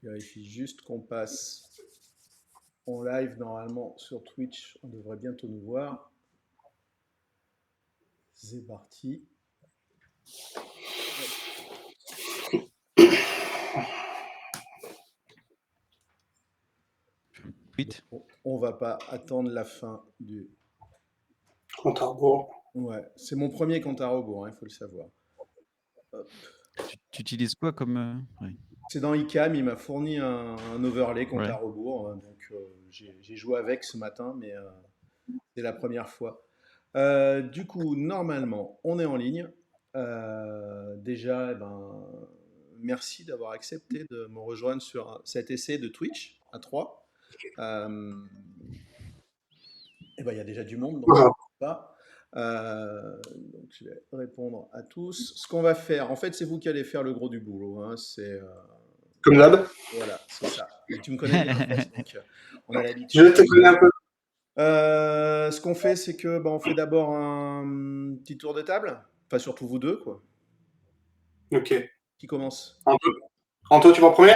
Je vérifie juste qu'on passe en live normalement sur Twitch. On devrait bientôt nous voir. C'est parti. On va pas attendre la fin du. Compte à rebours. Ouais, c'est mon premier compte à rebours, il faut le savoir. Hop. Tu utilises quoi comme. Oui. C'est dans ICAM, il m'a fourni un overlay compte à rebours. Donc j'ai joué avec ce matin, mais c'est la première fois. Du coup, normalement, on est en ligne. Déjà, merci d'avoir accepté de me rejoindre sur cet essai de Twitch à 3. Il y a déjà du monde, donc pas. Donc je vais répondre à tous. Ce qu'on va faire, en fait, c'est vous qui allez faire le gros du boulot. C'est comme d'hab. Voilà, c'est ça. Et tu me connais bien, donc on a l'habitude. Je te connais un peu. Ce qu'on fait, c'est que on fait d'abord un petit tour de table. Enfin, surtout vous deux, quoi. Ok. Qui commence? Anto, tu vas en premier?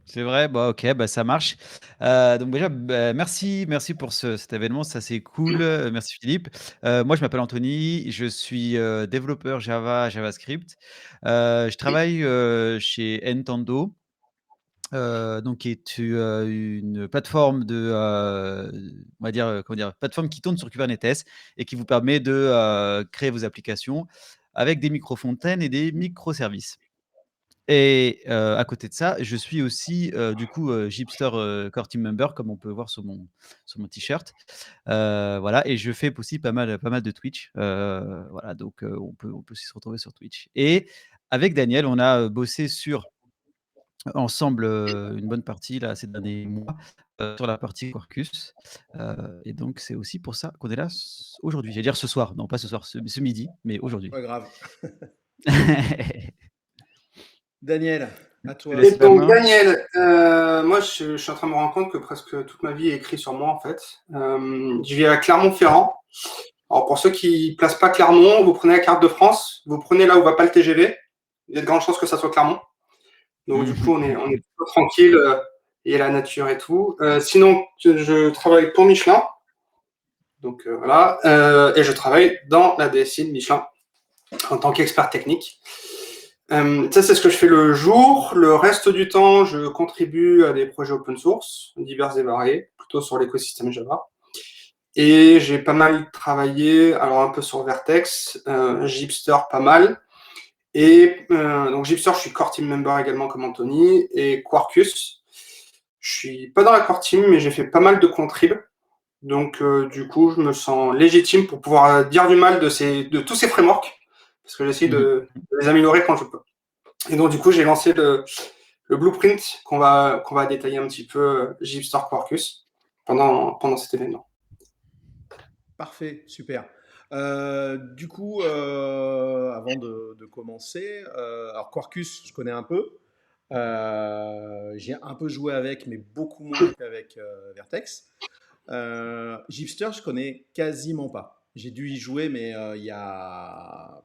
C'est vrai, ok, ça marche. Donc déjà, merci pour cet événement, ça c'est cool. Merci Philippe. Moi, je m'appelle Anthony, je suis développeur Java, JavaScript. Je travaille chez Nintendo. Donc qui est une plateforme on va dire, plateforme qui tourne sur Kubernetes et qui vous permet de créer vos applications avec des micro-fontaines et des microservices. Et à côté de ça, je suis aussi du coup Gipster Core Team Member, comme on peut voir sur mon t-shirt. Voilà, et je fais aussi pas mal de Twitch. Voilà, donc on peut aussi se retrouver sur Twitch. Et avec Daniel, on a bossé ensemble une bonne partie là, ces derniers mois sur la partie Quarkus. Et donc, c'est aussi pour ça qu'on est là aujourd'hui. J'allais dire ce soir, non pas ce soir, ce midi, mais aujourd'hui. Pas grave. Daniel, à toi. Et donc, Daniel, moi, je suis en train de me rendre compte que presque toute ma vie est écrite sur moi, en fait. Je vis à Clermont-Ferrand. Alors, pour ceux qui ne placent pas Clermont, vous prenez la carte de France, vous prenez là où va pas le TGV. Il y a de grandes chances que ça soit Clermont. Donc, du coup, on est plutôt tranquille. Il y a la nature et tout. Sinon, je travaille pour Michelin. Donc, voilà. Et je travaille dans la DSI de Michelin en tant qu'expert technique. Ça, c'est ce que je fais le jour. Le reste du temps, je contribue à des projets open source, divers et variés, plutôt sur l'écosystème Java. Et j'ai pas mal travaillé, alors un peu sur Vertex, Gipster pas mal. Et donc Gipster, je suis core team member également comme Anthony. Et Quarkus, je suis pas dans la core team, mais j'ai fait pas mal de contrib. Donc du coup, je me sens légitime pour pouvoir dire du mal de tous ces frameworks, parce que j'essaie de les améliorer quand je peux. Et donc du coup, j'ai lancé le blueprint qu'on va détailler un petit peu Gipster Quarkus pendant cet événement. Parfait, super. Du coup, avant de commencer, alors Quarkus, je connais un peu. J'ai un peu joué avec, mais beaucoup moins qu'avec Vertex. Gipster, je connais quasiment pas. J'ai dû y jouer, mais il y a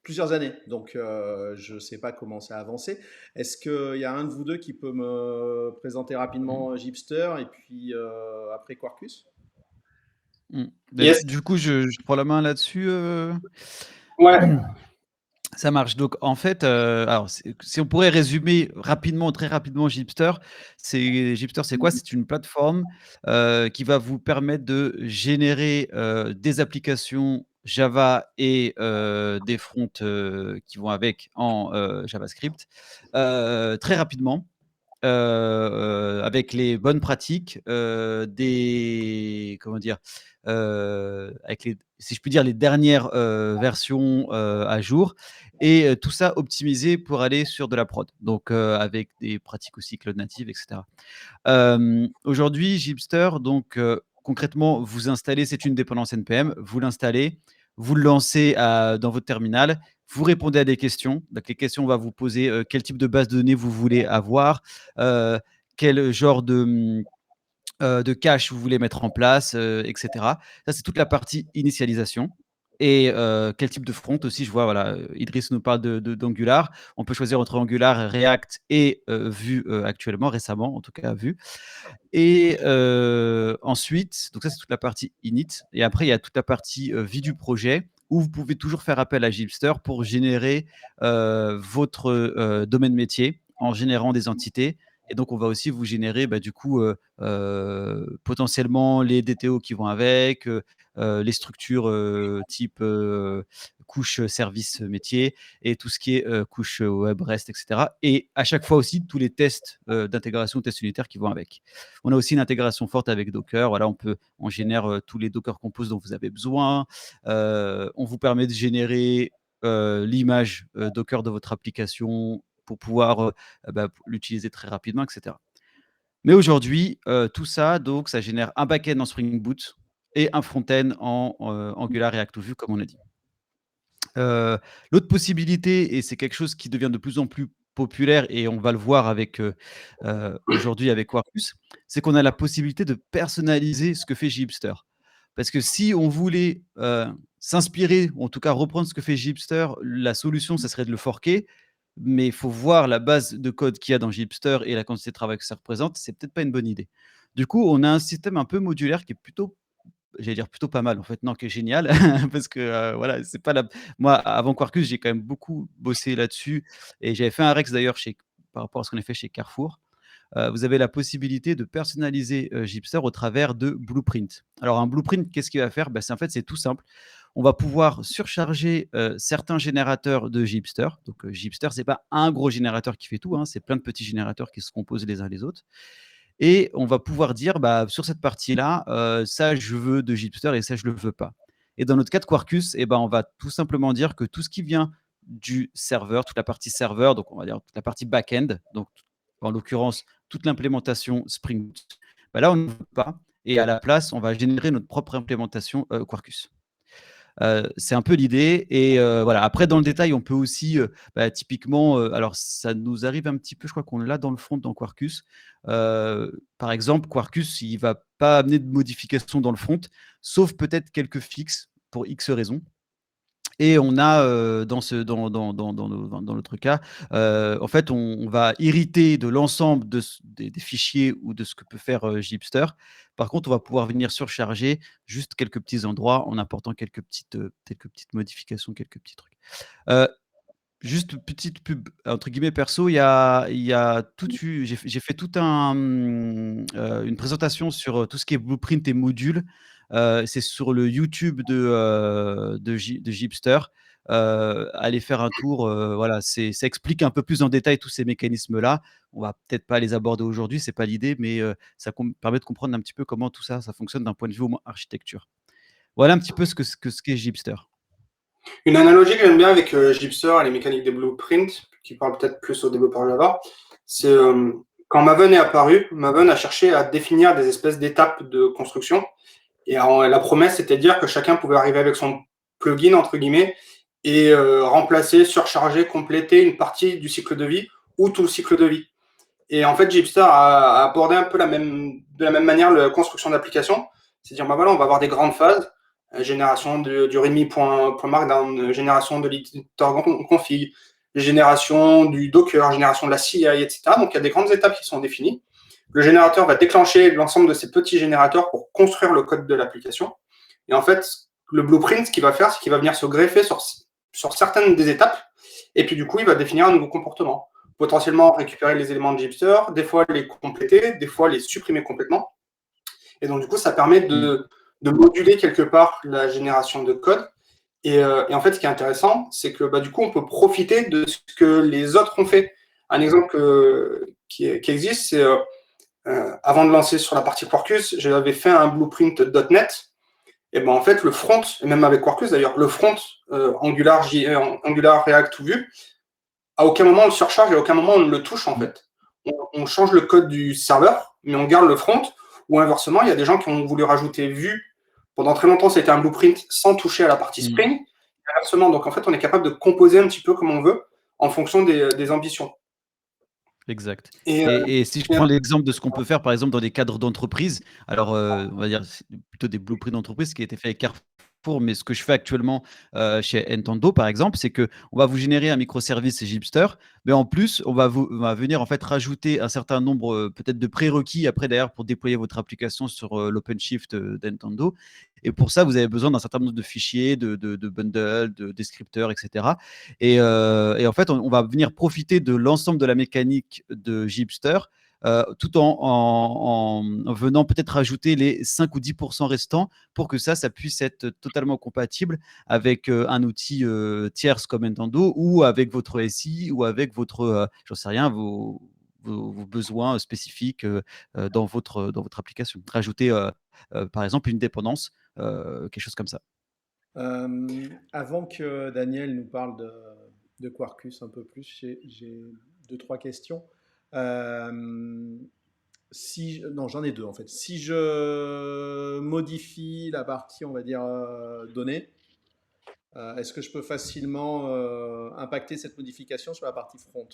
plusieurs années, donc je ne sais pas comment ça a avancé. Est-ce qu'il y a un de vous deux qui peut me présenter rapidement Gipster et puis après Quarkus? Yes. Du coup, je prends la main là-dessus. Ouais. Ça marche. Donc, en fait, alors, si on pourrait résumer rapidement, très rapidement, Gipster, c'est quoi? C'est une plateforme qui va vous permettre de générer des applications Java et des fronts qui vont avec en JavaScript très rapidement. Avec les bonnes pratiques, comment dire, avec si je puis dire, les dernières versions à jour, et tout ça optimisé pour aller sur de la prod. Donc, avec des pratiques aussi cloud native, etc. Aujourd'hui, Gipster, donc concrètement, vous installez, c'est une dépendance NPM, vous l'installez, vous le lancez dans votre terminal, vous répondez à des questions. Donc, les questions, on va vous poser quel type de base de données vous voulez avoir, quel genre de cache vous voulez mettre en place, etc. Ça, c'est toute la partie initialisation. Et quel type de front aussi, je vois, voilà, Idriss nous parle d'Angular. On peut choisir entre Angular, React et Vue actuellement, récemment, en tout cas Vue. Et ensuite, donc ça, c'est toute la partie init. Et après, il y a toute la partie vie du projet où vous pouvez toujours faire appel à Gipster pour générer votre domaine métier en générant des entités. Et donc, on va aussi vous générer, du coup, potentiellement les DTO qui vont avec, les structures type couche service métier et tout ce qui est couche web, REST, etc. Et à chaque fois aussi, tous les tests d'intégration, tests unitaires qui vont avec. On a aussi une intégration forte avec Docker. Voilà, on génère tous les Docker Compose dont vous avez besoin. On vous permet de générer l'image Docker de votre application pour pouvoir l'utiliser très rapidement, etc. Mais aujourd'hui, tout ça, donc, ça génère un back-end en Spring Boot et un front-end en Angular React ou Vue, comme on a dit. L'autre possibilité, et c'est quelque chose qui devient de plus en plus populaire et on va le voir avec aujourd'hui avec Quarkus, c'est qu'on a la possibilité de personnaliser ce que fait Gipster. Parce que si on voulait s'inspirer, ou en tout cas reprendre ce que fait Gipster, la solution, ça serait de le forker. Mais il faut voir la base de code qu'il y a dans Gipster et la quantité de travail que ça représente, c'est peut-être pas une bonne idée. Du coup, on a un système un peu modulaire qui est plutôt, j'allais dire plutôt pas mal en fait, non, qui est génial parce que voilà, c'est pas la moi avant Quarkus, j'ai quand même beaucoup bossé là-dessus et j'avais fait un Rex d'ailleurs chez par rapport à ce qu'on a fait chez Carrefour. Vous avez la possibilité de personnaliser Gipster au travers de Blueprint. Alors un Blueprint, qu'est-ce qu'il va faire? En fait, c'est tout simple. On va pouvoir surcharger certains générateurs de Gipster. Donc Gipster, c'est pas un gros générateur qui fait tout, hein, c'est plein de petits générateurs qui se composent les uns les autres. Et on va pouvoir dire, sur cette partie-là, ça, je veux de Gipster et ça, je ne le veux pas. Et dans notre cas de Quarkus, on va tout simplement dire que tout ce qui vient du serveur, toute la partie serveur, donc on va dire toute la partie back-end, donc en l'occurrence, toute l'implémentation Spring Boot, là, on ne veut pas. Et à la place, on va générer notre propre implémentation Quarkus. C'est un peu l'idée. Et voilà. Après, dans le détail, on peut aussi, typiquement, alors ça nous arrive un petit peu, je crois qu'on l'a dans le front dans Quarkus. Par exemple, Quarkus, il ne va pas amener de modifications dans le front, sauf peut-être quelques fixes pour X raisons. Et on a dans notre cas, en fait, on va hériter de l'ensemble des fichiers ou de ce que peut faire Gipster. Par contre, on va pouvoir venir surcharger juste quelques petits endroits en apportant quelques petites modifications, quelques petits trucs. Juste petite pub entre guillemets perso, j'ai fait toute une présentation sur tout ce qui est blueprint et modules. C'est sur le YouTube de Gipster. Allez faire un tour. Voilà, ça explique un peu plus en détail tous ces mécanismes-là. On va peut-être pas les aborder aujourd'hui, c'est pas l'idée, mais ça permet de comprendre un petit peu comment tout ça fonctionne d'un point de vue au moins architecture. Voilà un petit peu ce qu'est Gipster. Une analogie que j'aime bien avec Gipster et les mécaniques des blueprints, qui parle peut-être plus aux développeurs Java, c'est quand Maven est apparu, Maven a cherché à définir des espèces d'étapes de construction. Et la promesse, c'était de dire que chacun pouvait arriver avec son plugin, entre guillemets, et remplacer, surcharger, compléter une partie du cycle de vie ou tout le cycle de vie. Et en fait, Gipster a abordé un peu de la même manière la construction d'applications. C'est-à-dire, voilà, on va avoir des grandes phases, génération du README.markdown, génération de l'éditeur config, génération du Docker, génération de la CI, etc. Donc, il y a des grandes étapes qui sont définies. Le générateur va déclencher l'ensemble de ces petits générateurs pour construire le code de l'application. Et en fait, le blueprint, ce qu'il va faire, c'est qu'il va venir se greffer sur certaines des étapes. Et puis, du coup, il va définir un nouveau comportement. Potentiellement récupérer les éléments de Gipster, des fois les compléter, des fois les supprimer complètement. Et donc, du coup, ça permet de moduler quelque part la génération de code. Et en fait, ce qui est intéressant, c'est que du coup, on peut profiter de ce que les autres ont fait. Un exemple qui existe, c'est avant de lancer sur la partie Quarkus, j'avais fait un blueprint .NET. Et en fait, le front, et même avec Quarkus d'ailleurs, le front Angular React ou Vue, à aucun moment on le surcharge et à aucun moment on le touche en fait. On change le code du serveur, mais on garde le front. Ou inversement, il y a des gens qui ont voulu rajouter Vue. Pendant très longtemps, c'était un blueprint sans toucher à la partie Spring. Inversement, donc en fait, on est capable de composer un petit peu comme on veut en fonction des ambitions. Exact. Et si je prends l'exemple de ce qu'on peut faire, par exemple, dans des cadres d'entreprise, alors on va dire plutôt des blueprints d'entreprise, ce qui a été fait avec Carrefour Carrefour, mais ce que je fais actuellement chez Nintendo, par exemple, c'est qu'on va vous générer un microservice Gipster, mais en plus, on va venir en fait rajouter un certain nombre peut-être de prérequis après d'ailleurs pour déployer votre application sur l'OpenShift d'Nintendo. Et pour ça, vous avez besoin d'un certain nombre de fichiers, de bundles, de descripteurs, etc. Et en fait, on va venir profiter de l'ensemble de la mécanique de Gipster tout en venant peut-être rajouter les 5 ou 10% restants pour que ça puisse être totalement compatible avec un outil tierce comme Nintendo ou avec votre SI ou avec votre, j'en sais rien, vos besoins spécifiques dans votre application. Rajouter, par exemple, une dépendance, quelque chose comme ça. Avant que Daniel nous parle de Quarkus un peu plus, j'ai deux, trois questions. Euh, non, j'en ai deux en fait. Si je modifie la partie, on va dire, donnée, est-ce que je peux facilement impacter cette modification sur la partie front,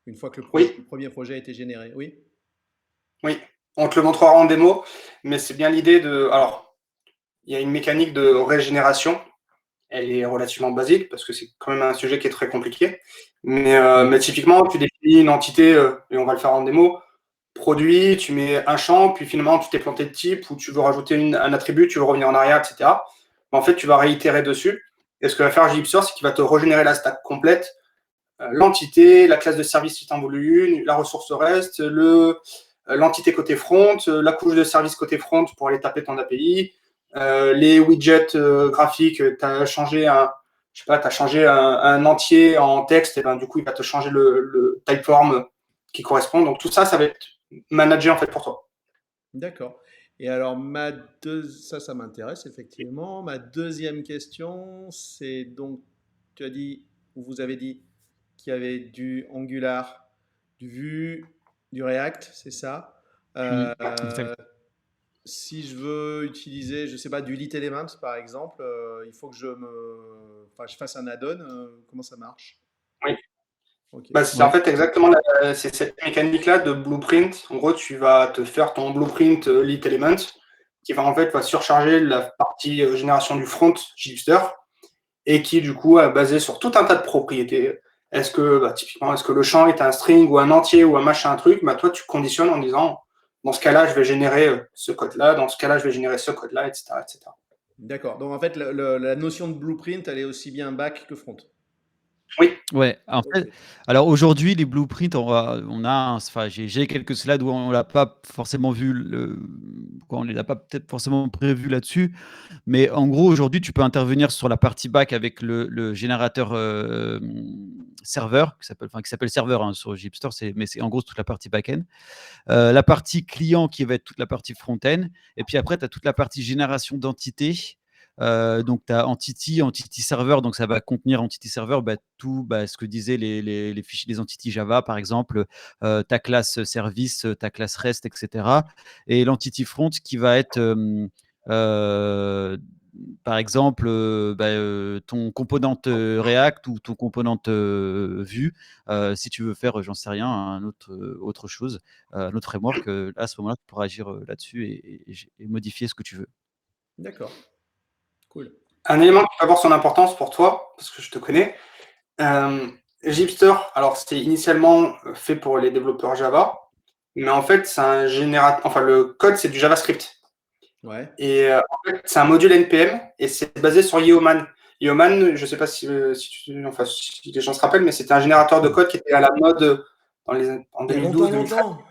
une fois que Oui, le premier projet a été généré? Oui. oui. On te le montrera en démo, mais c'est bien l'idée de. Alors, il y a une mécanique de régénération. Elle est relativement basique parce que c'est quand même un sujet qui est très compliqué. Mais typiquement, tu définis une entité, et on va le faire en démo, produit, tu mets un champ, puis finalement tu t'es planté de type ou tu veux rajouter un attribut, tu veux revenir en arrière, etc. En fait, tu vas réitérer dessus. Et ce que va faire Gipster, c'est qu'il va te régénérer la stack complète, l'entité, la classe de service si tu en voulu une, la ressource reste, l'entité côté front, la couche de service côté front pour aller taper ton API, les widgets graphiques, tu as changé un entier en texte, et ben du coup il va te changer le typeform qui correspond. Donc tout ça, ça va être managé en fait pour toi. D'accord. Et alors, ça m'intéresse effectivement. Ma deuxième question, c'est donc, tu as dit, ou vous avez dit, qu'il y avait du Angular, du Vue, du React, c'est ça? Euh, Exact. Si je veux utiliser, je sais pas, du LitElements par exemple, il faut que je fasse un add-on. Comment ça marche? Oui. Ok. Bah, c'est en Ouais. fait exactement c'est cette mécanique-là de blueprint. En gros, tu vas te faire ton blueprint lit element qui va en fait va surcharger la partie génération du front Gipster et qui du coup est basé sur tout un tas de propriétés. Est-ce que typiquement est-ce que le champ est un string ou un entier ou un machin un truc, toi tu conditionnes en disant dans ce cas-là je vais générer ce code-là, dans ce cas-là je vais générer ce code-là, etc., etc. D'accord. Donc en fait, la notion de blueprint, elle est aussi bien back que front. Oui, Ouais, en Ok. fait, alors aujourd'hui, les blueprints, enfin, j'ai quelques slides où on l'a pas forcément vu, on les a pas peut-être forcément prévu là-dessus, mais en gros, aujourd'hui, tu peux intervenir sur la partie back avec le générateur serveur, qui s'appelle serveur hein, sur Gipster, mais c'est en gros toute la partie back-end. La partie client qui va être toute la partie front-end. Et puis après, tu as toute la partie génération d'entités. Donc, tu as Entity Server, donc ça va contenir Entity Server, tout ce que disaient les fichiers, les entités Java, par exemple, ta classe service, ta classe REST, etc. Et l'Entity Front qui va être, par exemple, ton componente React ou ton componente Vue, si tu veux faire, j'en sais rien, autre chose, un autre framework, à ce moment-là, tu pourras agir là-dessus et modifier ce que tu veux. D'accord. Cool. un élément qui peut avoir son importance pour toi, parce que je te connais, Gipster, alors c'est initialement fait pour les développeurs Java, mais en fait c'est un générateur, enfin le code c'est du JavaScript. Ouais. Et en fait c'est un module NPM et c'est basé sur Yeoman. Yeoman, je ne sais pas si les gens se rappellent, mais c'était un générateur de code qui était à la mode en Il y a longtemps, 2012-2013. longtemps.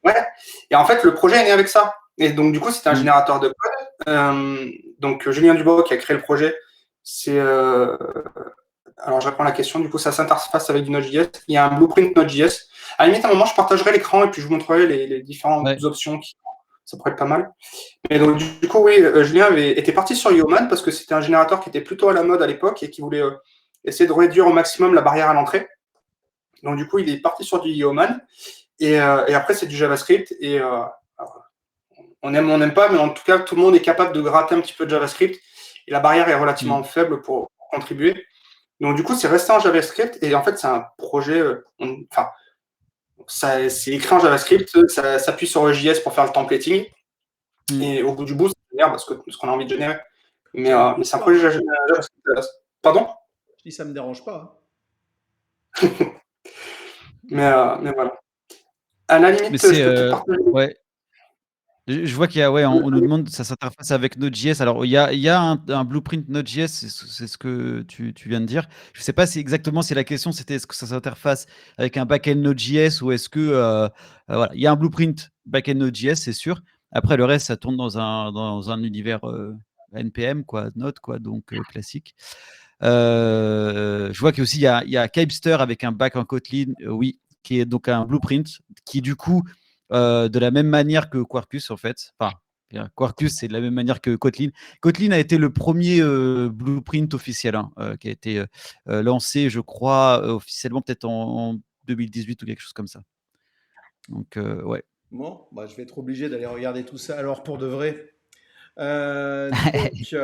Ouais. Et en fait le projet est né avec ça. Et donc du coup c'est un générateur de code. Donc Julien Dubois qui a créé le projet, c'est alors, je réponds à la question. Du coup, ça s'interface avec du Node.js. Il y a un blueprint Node.js. À la limite, à un moment, je partagerai l'écran et puis je vous montrerai les différentes Ouais. options. Ça pourrait être pas mal. Mais donc, du coup, oui, Julien était parti sur Yeoman parce que c'était un générateur qui était plutôt à la mode à l'époque et qui voulait essayer de réduire au maximum la barrière à l'entrée. Donc, du coup, il est parti sur du Yeoman. Et après, c'est du JavaScript. Et on n'aime pas, mais en tout cas, tout le monde est capable de gratter un petit peu de JavaScript. Et la barrière est relativement faible pour contribuer. Donc, du coup, c'est resté en JavaScript et en fait, c'est un projet. C'est écrit en JavaScript, ça s'appuie sur EJS pour faire le templating. Et au bout du bout, c'est génère ce qu'on a envie de générer. Mais c'est un projet Pardon? Je dis ça me dérange pas. Mais voilà. À la Mais limite, c'est, je peux peut-être partager. ouais. Je vois qu'il y a, ouais, on nous demande ça s'interface avec Node.js. Alors, il y a un blueprint Node.js, c'est ce que tu viens de dire. Je sais pas si exactement si la question c'était est-ce que ça s'interface avec un backend Node.js ou est-ce que voilà, il y a un blueprint backend Node.js, c'est sûr. Après le reste, ça tourne dans un univers NPM quoi, Node quoi, donc classique. Je vois qu'aussi il y a Kybster avec un back en Kotlin, oui, qui est donc un blueprint qui du coup de la même manière que Quarkus en fait. Enfin, Quarkus c'est de la même manière que Kotlin. Kotlin a été le premier blueprint officiel hein, qui a été lancé, je crois, officiellement peut-être en 2018 ou quelque chose comme ça. Donc ouais. Bon, bah, je vais être obligé d'aller regarder tout ça alors pour de vrai. Donc,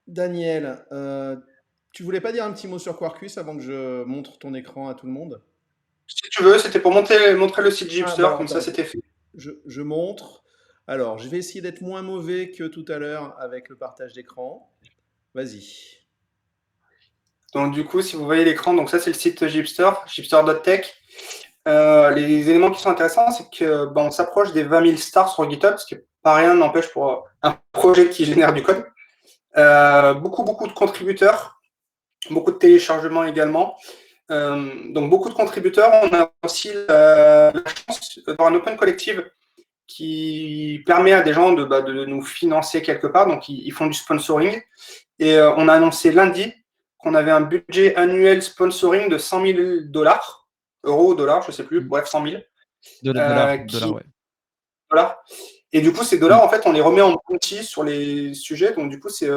Daniel, tu voulais pas dire un petit mot sur Quarkus avant que je montre ton écran à tout le monde? Si tu veux, c'était pour montrer le site Ah, bah Gipster, alors comme ça attends, c'était fait. je montre. Alors, je vais essayer d'être moins mauvais que tout à l'heure avec le partage d'écran. Vas-y. Donc du coup, si vous voyez l'écran, donc ça c'est le site Gipster, gipster.tech. Les éléments qui sont intéressants, c'est que on s'approche des 20 000 stars sur GitHub, ce qui n'est pas rien, n'empêche pour un projet qui génère du code. Beaucoup de contributeurs, beaucoup de téléchargements également. Donc beaucoup de contributeurs. On a aussi la chance d'avoir un open collective qui permet à des gens de nous financer quelque part. Donc ils font du sponsoring. Et on a annoncé lundi qu'on avait un budget annuel sponsoring de 100 000 dollars, euros, dollars, je ne sais plus, bref, 100 000. Dollars, ouais. Voilà. Et du coup, ces dollars, en fait, on les remet en bounty sur les sujets. Donc, du coup, c'est.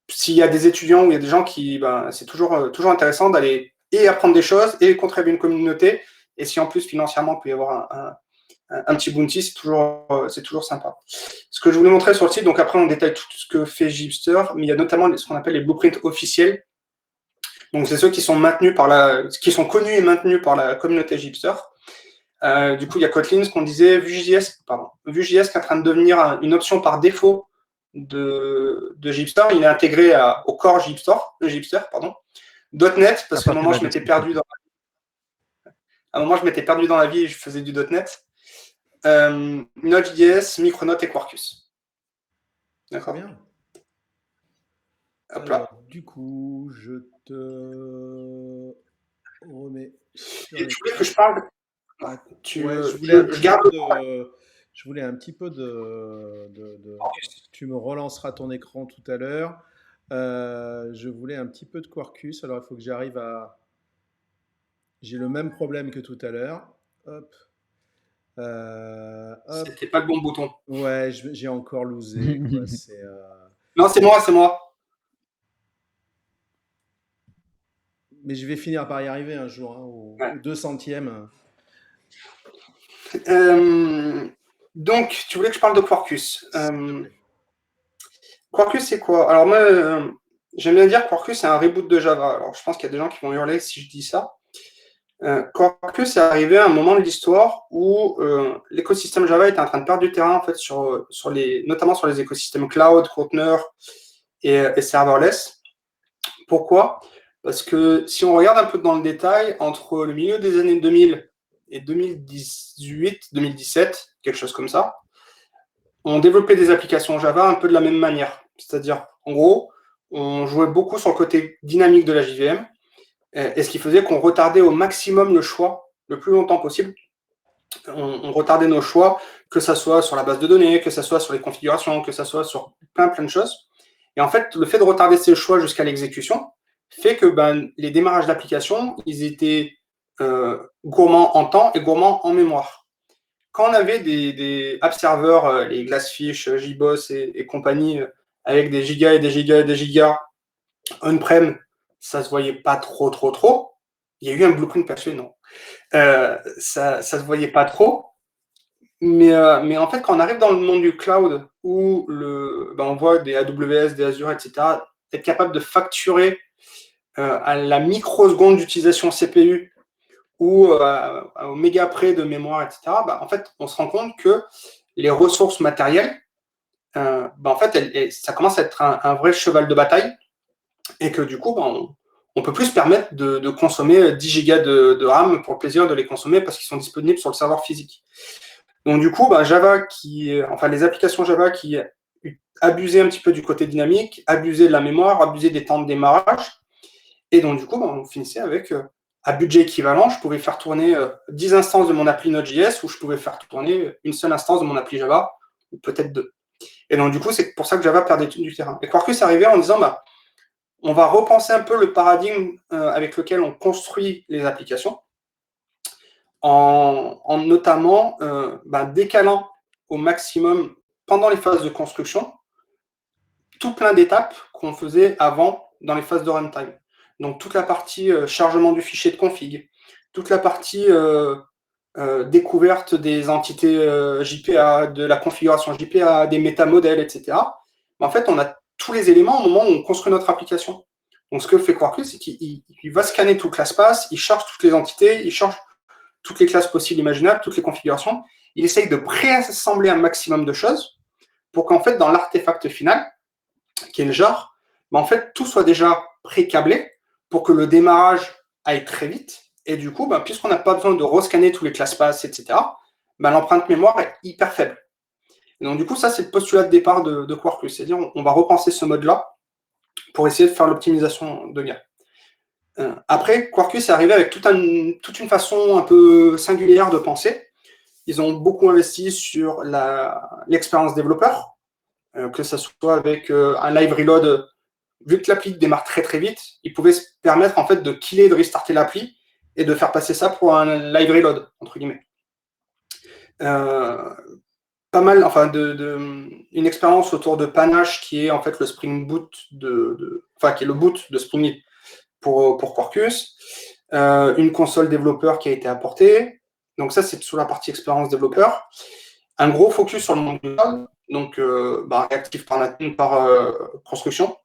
S'il y a des étudiants ou il y a des gens qui. C'est toujours intéressant d'aller et apprendre des choses et contribuer à une communauté. Et si en plus, financièrement, il peut y avoir un petit bounty, c'est toujours sympa. Ce que je voulais montrer sur le site, donc après, on détaille tout ce que fait Gipster, mais il y a notamment ce qu'on appelle les blueprints officiels. Donc, c'est ceux qui sont qui sont connus et maintenus par la communauté Gipster. Du coup, il y a Kotlin, ce qu'on disait, Vue.js qui est en train de devenir une option par défaut de Gipster. Il est intégré au core Gipster. .NET, parce qu'à un moment, je m'étais perdu dans la vie et je faisais du .NET. Node.js, Micronaut et Quarkus. D'accord. Bien. Hop là. Alors, du coup, je te remets. Et tu voulais que je parle Je voulais un petit peu tu me relanceras ton écran tout à l'heure. Je voulais un petit peu de Quarkus. Alors, il faut que j'arrive à. J'ai le même problème que tout à l'heure. Hop. Hop. C'était pas le bon bouton. Ouais, j'ai encore losé. Quoi. Non, c'est moi. Mais je vais finir par y arriver un jour, hein, au 200e. Donc, tu voulais que je parle de Quarkus. Quarkus, c'est quoi? Alors, moi, j'aime bien dire que Quarkus, c'est un reboot de Java. Alors, je pense qu'il y a des gens qui vont hurler si je dis ça. Quarkus est arrivé à un moment de l'histoire où l'écosystème Java était en train de perdre du terrain, en fait, notamment sur les écosystèmes cloud, conteneurs et serverless. Pourquoi? Parce que si on regarde un peu dans le détail, entre le milieu des années 2000 et 2018, 2017, quelque chose comme ça, on développait des applications Java un peu de la même manière. C'est-à-dire, en gros, on jouait beaucoup sur le côté dynamique de la JVM, et ce qui faisait qu'on retardait au maximum le choix le plus longtemps possible. On retardait nos choix, que ce soit sur la base de données, que ce soit sur les configurations, que ce soit sur plein de choses. Et en fait, le fait de retarder ces choix jusqu'à l'exécution fait que les démarrages d'application, ils étaient gourmands en temps et gourmands en mémoire. Quand on avait des app serveurs, les Glassfish, JBoss et compagnie, avec des gigas et des gigas et des gigas on-prem, ça se voyait pas trop. Il y a eu un blueprint perçu, non. Ça se voyait pas trop. Mais en fait, quand on arrive dans le monde du cloud, où on voit des AWS, des Azure, etc., être capable de facturer à la microseconde d'utilisation CPU ou au méga près de mémoire, etc., en fait, on se rend compte que les ressources matérielles, en fait, ça commence à être un vrai cheval de bataille et que du coup, on peut plus se permettre de consommer 10 gigas de RAM pour le plaisir de les consommer parce qu'ils sont disponibles sur le serveur physique. Donc du coup, les applications Java qui abusaient un petit peu du côté dynamique, abusaient de la mémoire, abusaient des temps de démarrage, et donc du coup, on finissait avec à budget équivalent, je pouvais faire tourner 10 instances de mon appli Node.js ou je pouvais faire tourner une seule instance de mon appli Java, ou peut-être deux. Et donc du coup, c'est pour ça que Java perdait du terrain. Et Quarkus est arrivé en disant, on va repenser un peu le paradigme avec lequel on construit les applications, en notamment décalant au maximum pendant les phases de construction tout plein d'étapes qu'on faisait avant dans les phases de runtime. Donc toute la partie chargement du fichier de config, toute la partie découverte des entités JPA, de la configuration JPA, des métamodèles, etc. En fait, on a tous les éléments au moment où on construit notre application. Donc ce que fait Quarkus, c'est qu'il va scanner toute l'espace, il charge toutes les entités, il charge toutes les classes possibles imaginables, toutes les configurations. Il essaye de préassembler un maximum de choses pour qu'en fait, dans l'artefact final, qui est le jar, en fait, tout soit déjà pré-câblé pour que le démarrage aille très vite. Et du coup, puisqu'on n'a pas besoin de rescanner tous les classes pass, etc., l'empreinte mémoire est hyper faible. Et donc, du coup, ça, c'est le postulat de départ de Quarkus. C'est-à-dire, on va repenser ce mode-là pour essayer de faire l'optimisation de gain. Après, Quarkus est arrivé avec toute une façon un peu singulière de penser. Ils ont beaucoup investi sur l'expérience développeur, que ce soit avec un live reload. Vu que l'appli démarre très très vite, ils pouvaient se permettre en fait de killer, de restarter l'appli et de faire passer ça pour un live reload, entre guillemets. Pas mal, une expérience autour de Panache qui est en fait le Spring Boot qui est le boot de Spring pour Quarkus. Une console développeur qui a été apportée. Donc ça, c'est sur la partie expérience développeur. Un gros focus sur le monde du cloud, donc réactif par construction.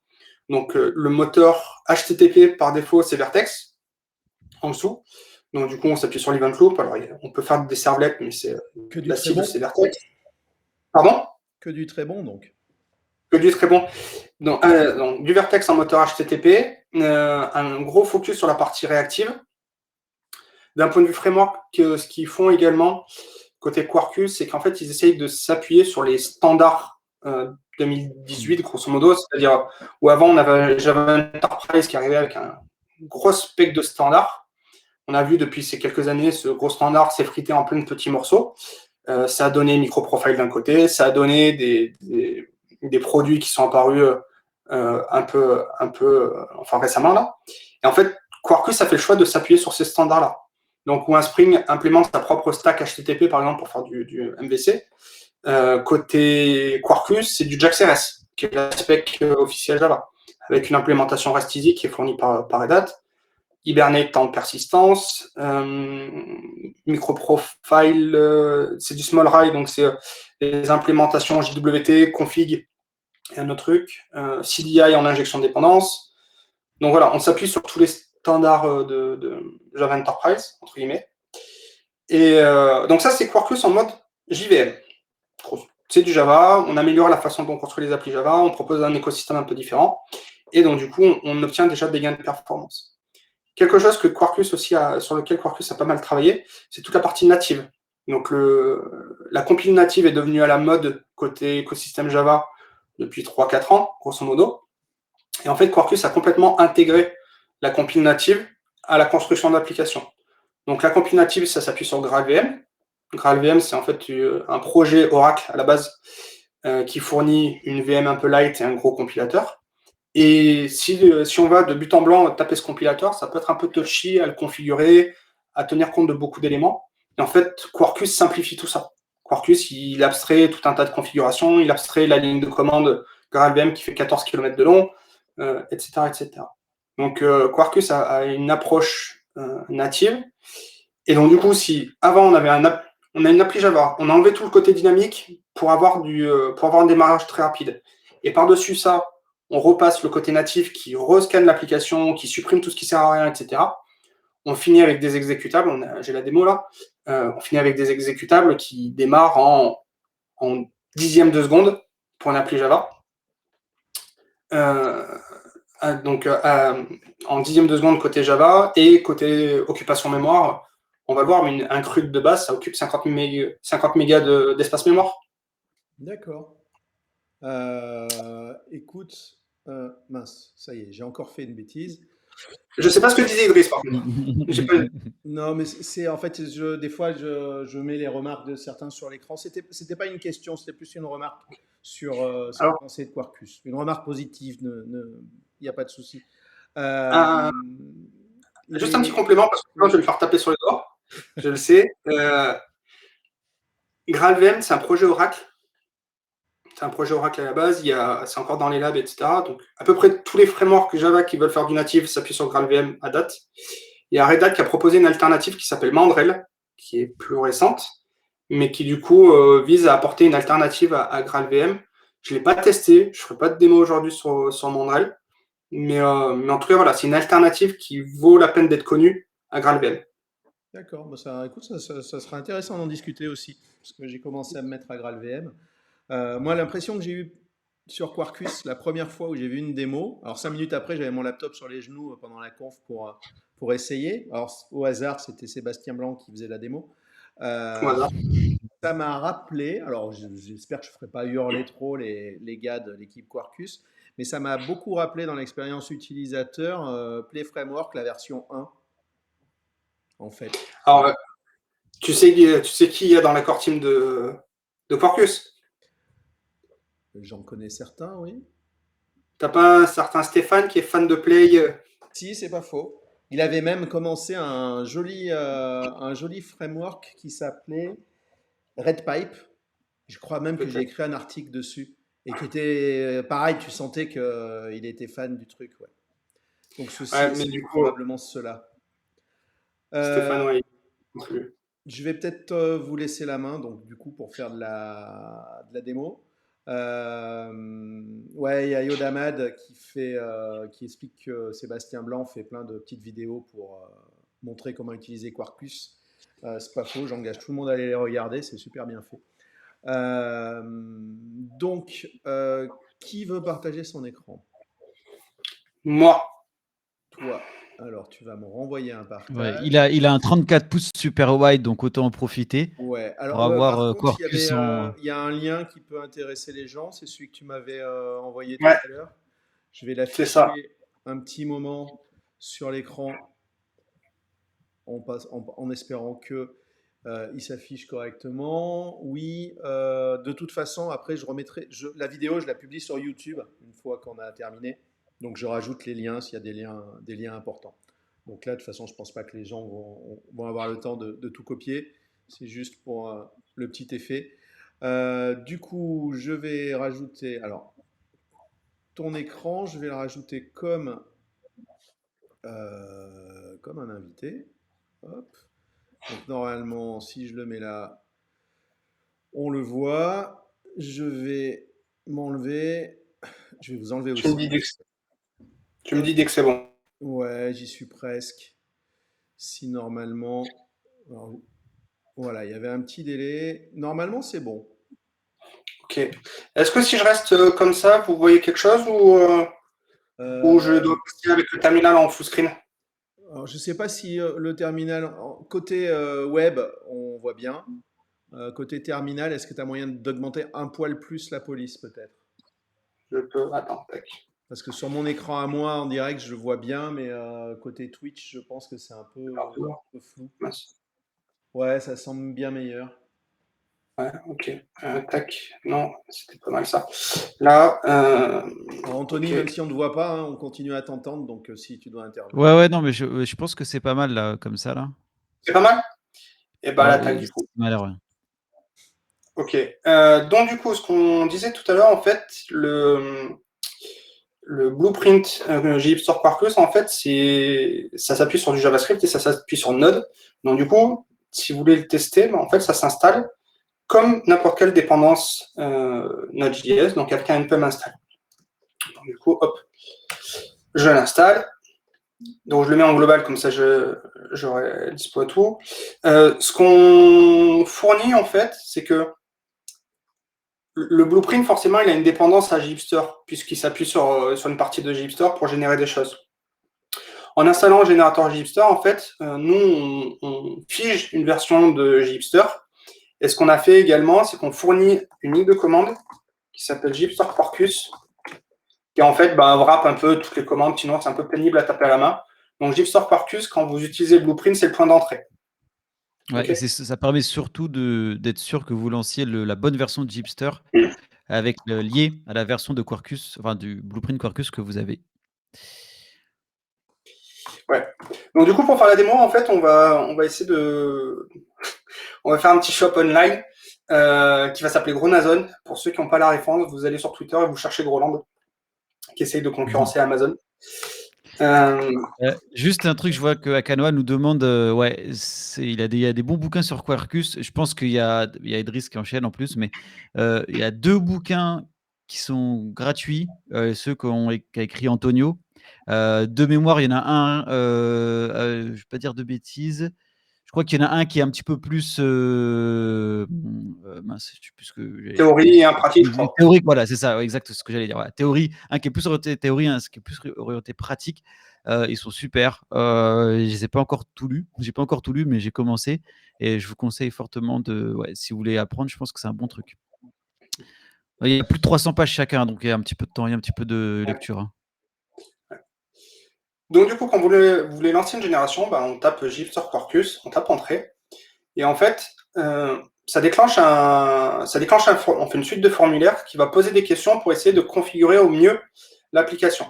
Donc le moteur HTTP par défaut, c'est Vertex en dessous. Donc du coup, on s'appuie sur l'event loop. Alors on peut faire des servlets, mais c'est la cible, c'est Vertex. Pardon ? Que du très bon, donc. Que du très bon. Donc du Vertex en moteur HTTP, un gros focus sur la partie réactive. D'un point de vue framework, ce qu'ils font également côté Quarkus, c'est qu'en fait, ils essayent de s'appuyer sur les standards 2018, grosso modo, c'est-à-dire où avant, on avait Java Enterprise qui arrivait avec un gros spec de standards. On a vu depuis ces quelques années ce gros standard s'effriter en plein de petits morceaux. Ça a donné MicroProfile d'un côté, ça a donné des produits qui sont apparus récemment là. Et en fait, Quarkus a fait le choix de s'appuyer sur ces standards-là. Donc, où un Spring implémente sa propre stack HTTP, par exemple, pour faire du MVC. Côté Quarkus, c'est du JAX-RS, qui est la spec officielle Java, avec une implémentation REST Easy qui est fournie par Red Hat. Hibernate en persistance, MicroProfile, c'est du small rai, donc c'est les implémentations JWT, config et un autre truc, CDI en injection de dépendance. Donc voilà, on s'appuie sur tous les standards de Java Enterprise, entre guillemets. Et donc ça, c'est Quarkus en mode JVM. C'est du Java, on améliore la façon dont on construit les applis Java, on propose un écosystème un peu différent, et donc du coup, on obtient déjà des gains de performance. Quelque chose que Quarkus aussi sur lequel Quarkus a pas mal travaillé, c'est toute la partie native. Donc la compile native est devenue à la mode côté écosystème Java depuis 3-4 ans, grosso modo. Et en fait, Quarkus a complètement intégré la compile native à la construction d'applications. Donc la compile native, ça s'appuie sur GraalVM. GraalVM, c'est en fait un projet Oracle à la base qui fournit une VM un peu light et un gros compilateur. Et si on va de but en blanc taper ce compilateur, ça peut être un peu touchy à le configurer, à tenir compte de beaucoup d'éléments. Et en fait, Quarkus simplifie tout ça. Quarkus, il abstrait tout un tas de configurations, il abstrait la ligne de commande GraalVM qui fait 14 km de long, etc., etc. Donc, Quarkus a une approche native. Et donc, du coup, si avant, on a une appli Java, on a enlevé tout le côté dynamique pour avoir un démarrage très rapide. Et par-dessus ça, on repasse le côté natif qui rescanne l'application, qui supprime tout ce qui sert à rien, etc. On finit avec des exécutables, j'ai la démo là, on finit avec des exécutables qui démarrent en dixième de seconde pour une appli Java. Donc, en dixième de seconde côté Java et côté occupation mémoire, on va le voir, mais un CRUD de base, ça occupe 50 mégas d'espace mémoire. D'accord. Écoute, mince, ça y est, j'ai encore fait une bêtise. Je ne sais pas ce que disait Idriss, par contre. Non, mais c'est en fait, des fois, je mets les remarques de certains sur l'écran. C'était pas une question, c'était plus une remarque sur ce que pensait de Quarkus. Une remarque positive, il n'y a pas de souci. Juste un petit complément, parce que sinon, je vais le faire taper sur les doigts. Je le sais. GraalVM, c'est un projet Oracle. C'est un projet Oracle à la base. C'est encore dans les labs, etc. Donc, à peu près tous les frameworks Java qui veulent faire du native s'appuient sur GraalVM à date. Il y a Red Hat qui a proposé une alternative qui s'appelle Mandrel, qui est plus récente, mais qui du coup vise à apporter une alternative à GraalVM. Je ne l'ai pas testé, je ne ferai pas de démo aujourd'hui sur Mandrel, mais en tout cas, voilà, c'est une alternative qui vaut la peine d'être connue à GraalVM. D'accord, bah écoute, ça sera intéressant d'en discuter aussi, parce que j'ai commencé à me mettre à GraalVM. Moi, l'impression que j'ai eue sur Quarkus, la première fois où j'ai vu une démo, alors 5 minutes après, j'avais mon laptop sur les genoux pendant la conf pour essayer. Alors, au hasard, c'était Sébastien Blanc qui faisait la démo. Voilà. Ça m'a rappelé, alors j'espère que je ne ferai pas hurler trop les gars de l'équipe Quarkus, mais ça m'a beaucoup rappelé dans l'expérience utilisateur Play Framework, la version 1, en fait. Alors, tu sais qui il y a dans la core team de Quarkus? J'en connais certains, oui. T'as pas un certain Stéphane qui est fan de Play? Si, c'est pas faux. Il avait même commencé un joli framework qui s'appelait Redpipe. Je crois même que j'ai écrit un article dessus. Et qui était pareil, tu sentais qu'il était fan du truc. Ouais. Donc ceci, c'est probablement cela. Stéphane, oui. Je vais peut-être vous laisser la main, donc du coup, pour faire de la démo. Ouais, il y a Yodamad qui explique que Sébastien Blanc fait plein de petites vidéos pour montrer comment utiliser Quarkus. C'est pas faux, j'engage tout le monde à aller les regarder, c'est super bien fait. Donc, qui veut partager son écran? Moi. Toi. Alors, tu vas me renvoyer un partage. Ouais, il a un 34 pouces super wide, donc autant en profiter. Ouais, alors pour avoir par contre, Quarkus il y a un lien qui peut intéresser les gens, c'est celui que tu m'avais envoyé tout à l'heure. Je vais l'afficher un petit moment sur l'écran en espérant que il s'affiche correctement. Oui, de toute façon, après, je remettrai la vidéo, je la publie sur YouTube une fois qu'on a terminé. Donc, je rajoute les liens s'il y a des liens importants. Donc là, de toute façon, je ne pense pas que les gens vont avoir le temps de tout copier. C'est juste pour le petit effet. Du coup, je vais rajouter. Alors, ton écran, je vais le rajouter comme un invité. Hop. Donc normalement, si je le mets là, on le voit. Je vais m'enlever. Je vais vous enlever aussi. Tu me dis dès que c'est bon. Ouais, j'y suis presque. Si normalement... Alors, voilà, il y avait un petit délai. Normalement, c'est bon. Ok. Est-ce que si je reste comme ça, vous voyez quelque chose ou je dois passer avec le terminal en full screen? Alors, je ne sais pas si le terminal, côté web, on voit bien. Côté terminal, est-ce que tu as moyen d'augmenter un poil plus la police peut-être? Je peux. Attends, tac. Parce que sur mon écran à moi, en direct, je le vois bien, mais côté Twitch, je pense que c'est un peu flou. Ouais, ça semble bien meilleur. Ouais, ok. Tac. Non, c'était pas mal ça. Là. Alors, Anthony, okay. même si on ne te voit pas, hein, on continue à t'entendre, donc si tu dois intervenir. Ouais, non, mais je pense que c'est pas mal là, comme ça là. C'est pas mal? Et bah là, tac, du coup. Ça m'a l'air, ouais. Ok. Donc du coup, ce qu'on disait tout à l'heure, en fait, le blueprint JStor Quarkus, en fait, ça s'appuie sur du JavaScript et ça s'appuie sur Node. Donc du coup, si vous voulez le tester, en fait, ça s'installe comme n'importe quelle dépendance Node.js, donc avec un npm install. Donc du coup, hop, je l'installe. Donc je le mets en global, comme ça j'aurai dispo à tout. Ce qu'on fournit, en fait, c'est que le blueprint, forcément, il a une dépendance à Gipster, puisqu'il s'appuie sur une partie de Gipster pour générer des choses. En installant le générateur Gipster, en fait, nous, on fige une version de Gipster. Et ce qu'on a fait également, c'est qu'on fournit une ligne de commande qui s'appelle Gipster Quarkus, qui en fait wrap un peu toutes les commandes, sinon c'est un peu pénible à taper à la main. Donc Gipster Quarkus, quand vous utilisez le blueprint, c'est le point d'entrée. Ouais, Okay. et ça permet surtout d'être sûr que vous lanciez la bonne version de Gipster avec lié à la version de Quarkus, enfin du blueprint Quarkus que vous avez. Ouais. Donc du coup, pour faire la démo, en fait, on va essayer on va faire un petit shop online qui va s'appeler Gronazon. Pour ceux qui n'ont pas la référence, vous allez sur Twitter et vous cherchez Groland, qui essaye de concurrencer Amazon. Juste un truc, je vois que Akanoa nous demande, ouais, il y a des bons bouquins sur Quarkus. Je pense qu'il y a Idriss qui enchaîne en plus, mais il y a 2 bouquins qui sont gratuits, ceux qu'a écrit Antonio. De mémoire, il y en a un, je ne vais pas dire de bêtises. Je crois qu'il y en a un qui est un petit peu plus mince, je sais plus ce que théorie et pratique, je crois. Théorique, voilà, c'est ça, ouais, exact, ce que j'allais dire. Voilà. Théorie, un qui est plus orienté théorie, un qui est plus orienté pratique. Ils sont super. Je les ai pas encore tout lu. J'ai pas encore tout lu, mais j'ai commencé et je vous conseille fortement si vous voulez apprendre, je pense que c'est un bon truc. Il y a plus de 300 pages chacun, donc il y a un petit peu de temps, il y a un petit peu de lecture. Hein. Donc du coup, quand vous voulez lancer une génération, on tape Gipster Quarkus, on tape entrée, et en fait, on fait une suite de formulaires qui va poser des questions pour essayer de configurer au mieux l'application.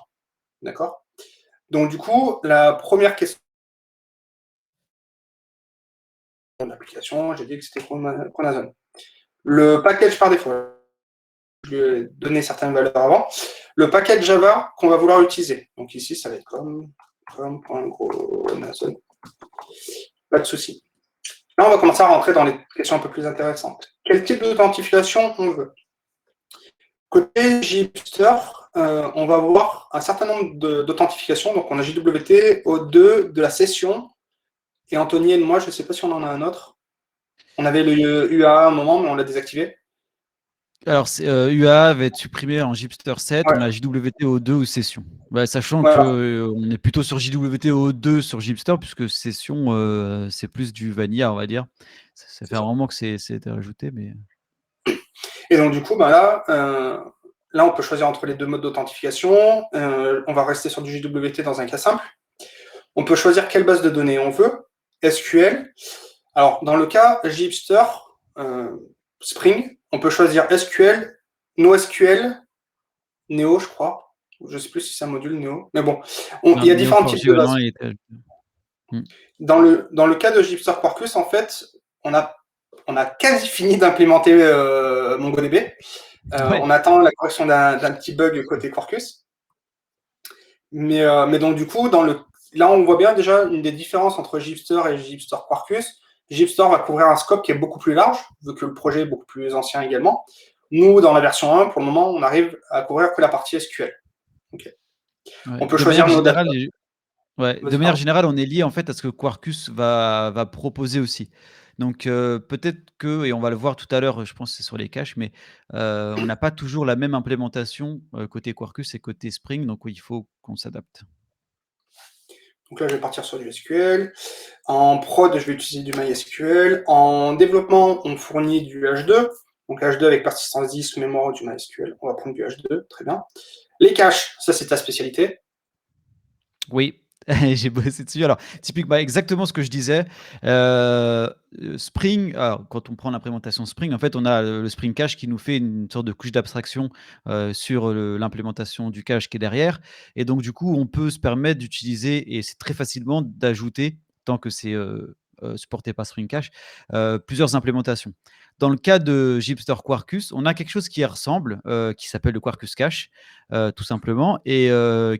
D'accord? Donc du coup, la première question de l'application, j'ai dit que c'était Chronazone. Le package par défaut, je lui ai donné certaines valeurs avant. Le package Java qu'on va vouloir utiliser. Donc ici, ça va être comme.Chronazone. Pas de souci. Là, on va commencer à rentrer dans les questions un peu plus intéressantes. Quel type d'authentification on veut? Côté Gipster, on va voir un certain nombre d'authentifications. Donc, on a JWT, O2, de la session. Et Anthony et moi, je ne sais pas si on en a un autre. On avait le UA à un moment, mais on l'a désactivé. Alors, UA va être supprimé en Gipster 7. Ouais. On a JWT O2 ou Session. Sachant Voilà. qu'on est plutôt sur JWT O2 sur Gipster, puisque Session, c'est plus du vanilla, on va dire. Ça fait un moment que c'est rajouté, mais. Et donc, du coup, là, on peut choisir entre les deux modes d'authentification. On va rester sur du JWT dans un cas simple. On peut choisir quelle base de données on veut. SQL. Alors, dans le cas Gipster, Spring, on peut choisir SQL, NoSQL, Neo, je crois. Je ne sais plus si c'est un module Neo. Mais bon, il y a différents types de bases. Dans le cas de Gipster Quarkus, en fait, on a quasi fini d'implémenter MongoDB. On attend la correction d'un petit bug côté Quarkus. Mais donc, du coup, là, on voit bien déjà une des différences entre Gipster et Gipster Quarkus. Gipster va couvrir un scope qui est beaucoup plus large, vu que le projet est beaucoup plus ancien également. Nous, dans la version 1, pour le moment, on arrive à couvrir que la partie SQL. Okay. Ouais. On peut choisir nos data. De manière générale, on est lié en fait à ce que Quarkus va proposer aussi. Donc peut-être que, et on va le voir tout à l'heure, je pense que c'est sur les caches, mais on n'a pas toujours la même implémentation côté Quarkus et côté Spring, donc il faut qu'on s'adapte. Donc là, je vais partir sur du SQL. En prod, je vais utiliser du MySQL. En développement, on fournit du H2. Donc H2 avec persistance 10, mémoire du MySQL. On va prendre du H2, très bien. Les caches, ça c'est ta spécialité. Oui, j'ai bossé dessus. Alors, typiquement, exactement ce que je disais. Spring, alors, quand on prend l'implémentation Spring, en fait, on a le Spring Cache qui nous fait une sorte de couche d'abstraction sur l'implémentation du cache qui est derrière. Et donc, du coup, on peut se permettre d'utiliser, et c'est très facilement d'ajouter, tant que c'est supporté par Spring Cache, plusieurs implémentations. Dans le cas de Gipster Quarkus, on a quelque chose qui ressemble, qui s'appelle le Quarkus Cache, tout simplement, et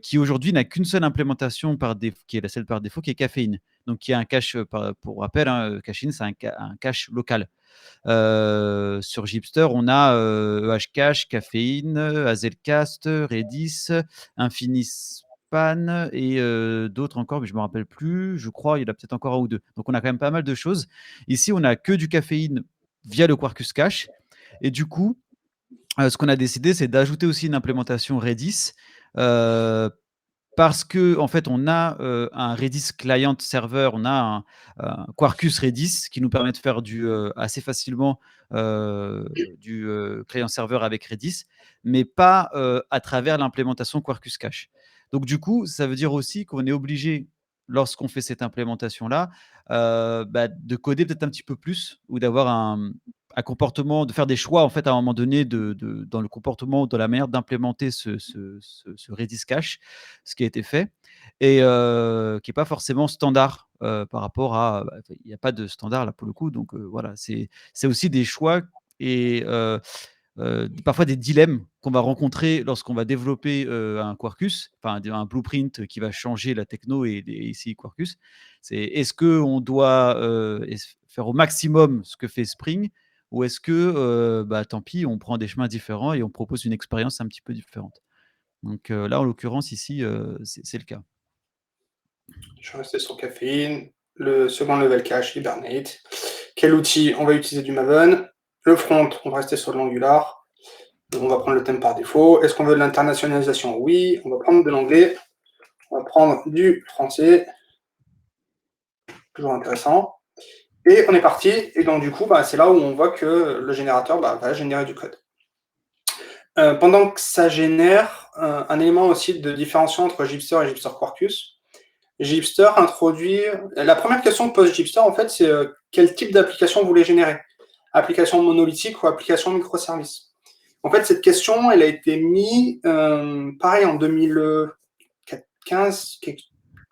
qui aujourd'hui n'a qu'une seule implémentation qui est la celle par défaut, qui est Caféine. Donc, qui est un cache, pour rappel, Caféine, c'est un cache local. Sur Gipster, on a Hcache, Caféine, Hazelcast, Redis, Infinispan et d'autres encore, mais je ne me rappelle plus. Je crois il y en a peut-être encore un ou deux. Donc, on a quand même pas mal de choses. Ici, on n'a que du Caféine via le Quarkus Cache. Et du coup, ce qu'on a décidé, c'est d'ajouter aussi une implémentation Redis, parce que en fait, on a un Redis client server, on a un Quarkus Redis qui nous permet de faire assez facilement du client serveur avec Redis, mais pas à travers l'implémentation Quarkus Cache. Donc du coup, ça veut dire aussi qu'on est obligé, lorsqu'on fait cette implémentation-là, de coder peut-être un petit peu plus ou d'avoir un comportement, de faire des choix en fait à un moment donné dans le comportement, dans la manière d'implémenter ce Redis Cache, ce qui a été fait et qui n'est pas forcément standard par rapport à. Il n'y a pas de standard là pour le coup, donc voilà, c'est aussi des choix et parfois des dilemmes qu'on va rencontrer lorsqu'on va développer un Quarkus, enfin un blueprint qui va changer la techno et ici Quarkus. C'est est-ce qu'on doit faire au maximum ce que fait Spring ou est-ce que tant pis, on prend des chemins différents et on propose une expérience un petit peu différente. Donc là, en l'occurrence, ici, c'est le cas. Je suis resté sur Caféine. Le second level cache, Hibernate. Quel outil? On va utiliser du Maven. Le front, on va rester sur de l'Angular. On va prendre le thème par défaut. Est-ce qu'on veut de l'internationalisation? Oui. On va prendre de l'anglais. On va prendre du français. Toujours intéressant. Et on est parti. Et donc, du coup, c'est là où on voit que le générateur va générer du code. Pendant que ça génère, un élément aussi de différenciation entre Gipster et Gipster Quarkus. Gipster introduit. La première question que pose Gipster, en fait, c'est quel type d'application vous voulez générer? Application monolithique ou application microservice? En fait, cette question, elle a été mise, pareil, en 2015,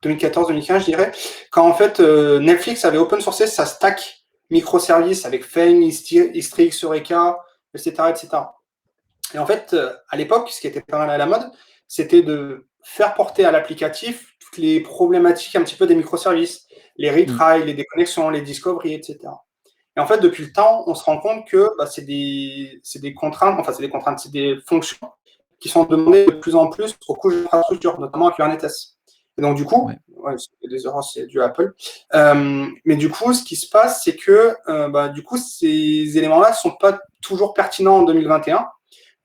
2014-2015, je dirais, quand en fait Netflix avait open sourcé sa stack microservice avec Fame, Istrix, Eureka, etc., etc. Et en fait, à l'époque, ce qui était pas mal à la mode, c'était de faire porter à l'applicatif toutes les problématiques un petit peu des microservices, les retries, les déconnexions, les discoveries, etc. Et en fait, depuis le temps, on se rend compte que c'est des contraintes, c'est des fonctions qui sont demandées de plus en plus aux couches d'infrastructure, notamment avec Kubernetes. Et donc, du coup, c'est des erreurs, c'est du Apple. Mais du coup, ce qui se passe, c'est que du coup, ces éléments-là ne sont pas toujours pertinents en 2021.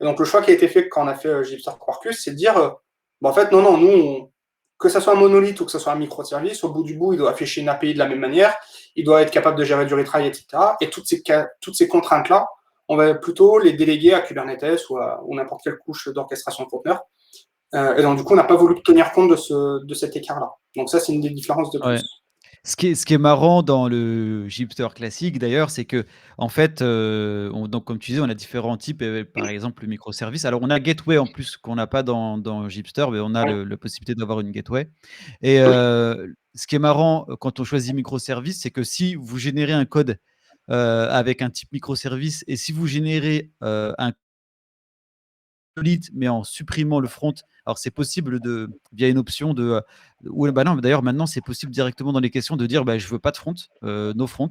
Et donc, le choix qui a été fait quand on a fait Gipster Quarkus, c'est de dire, en fait, non, nous, que ce soit un monolithe ou que ce soit un microservice, au bout du bout, il doit afficher une API de la même manière, il doit être capable de gérer du retry, etc. Et toutes ces contraintes-là, on va plutôt les déléguer à Kubernetes ou n'importe quelle couche d'orchestration de conteneurs. Et donc, du coup, on n'a pas voulu tenir compte de cet écart-là. Donc, ça, c'est une des différences de plus. Ouais. Ce qui est marrant dans le Gipster classique, d'ailleurs, c'est que en fait, donc comme tu disais, on a différents types, par exemple, le microservice. Alors, on a Gateway en plus qu'on n'a pas dans Gipster, mais on a la possibilité d'avoir une Gateway. Et ce qui est marrant quand on choisit microservice, c'est que si vous générez un code avec un type microservice et si vous générez un mais en supprimant le front. Alors, c'est possible via une option non, d'ailleurs, maintenant, c'est possible directement dans les questions de dire je veux pas de front, no front.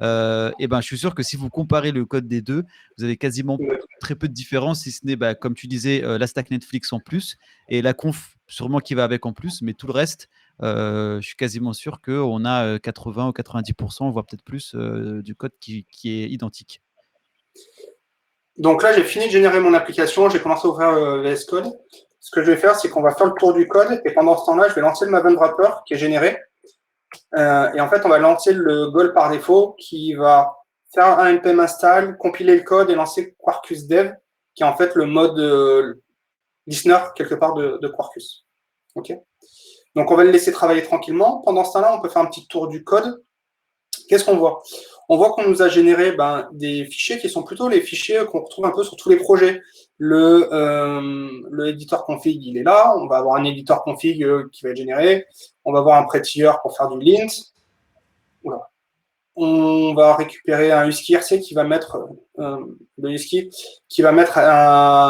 Et je suis sûr que si vous comparez le code des deux, vous avez quasiment très peu de différence, si ce n'est, comme tu disais, la stack Netflix en plus et la conf sûrement qui va avec en plus, mais tout le reste, je suis quasiment sûr qu'on a 80 ou 90%, voire peut-être plus, du code qui est identique. Donc là, j'ai fini de générer mon application, j'ai commencé à ouvrir VS Code. Ce que je vais faire, c'est qu'on va faire le tour du code et pendant ce temps-là, je vais lancer le Maven Wrapper qui est généré. Et en fait, on va lancer le goal par défaut qui va faire un npm install, compiler le code et lancer Quarkus Dev, qui est en fait le mode listener quelque part de Quarkus. Okay. Donc, on va le laisser travailler tranquillement. Pendant ce temps-là, on peut faire un petit tour du code. Qu'est-ce qu'on voit? On voit qu'on nous a généré des fichiers qui sont plutôt les fichiers qu'on retrouve un peu sur tous les projets. Le éditeur config, il est là. On va avoir un éditeur config qui va être généré. On va avoir un prettier pour faire du lint. Voilà. On va récupérer un husky RC qui va mettre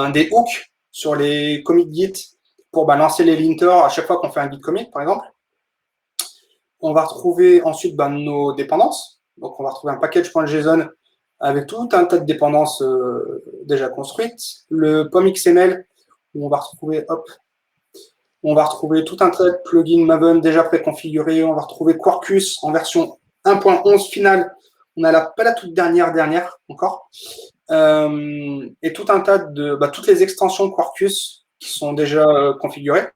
des hooks sur les commits Git pour lancer les linters à chaque fois qu'on fait un git commit, par exemple. On va retrouver ensuite nos dépendances. Donc, on va retrouver un package.json avec tout un tas de dépendances déjà construites. Le POM XML, où on va retrouver tout un tas de plugins Maven déjà préconfigurés. On va retrouver Quarkus en version 1.11 finale. On n'a pas la toute dernière encore. et tout un tas de toutes les extensions Quarkus qui sont déjà configurées.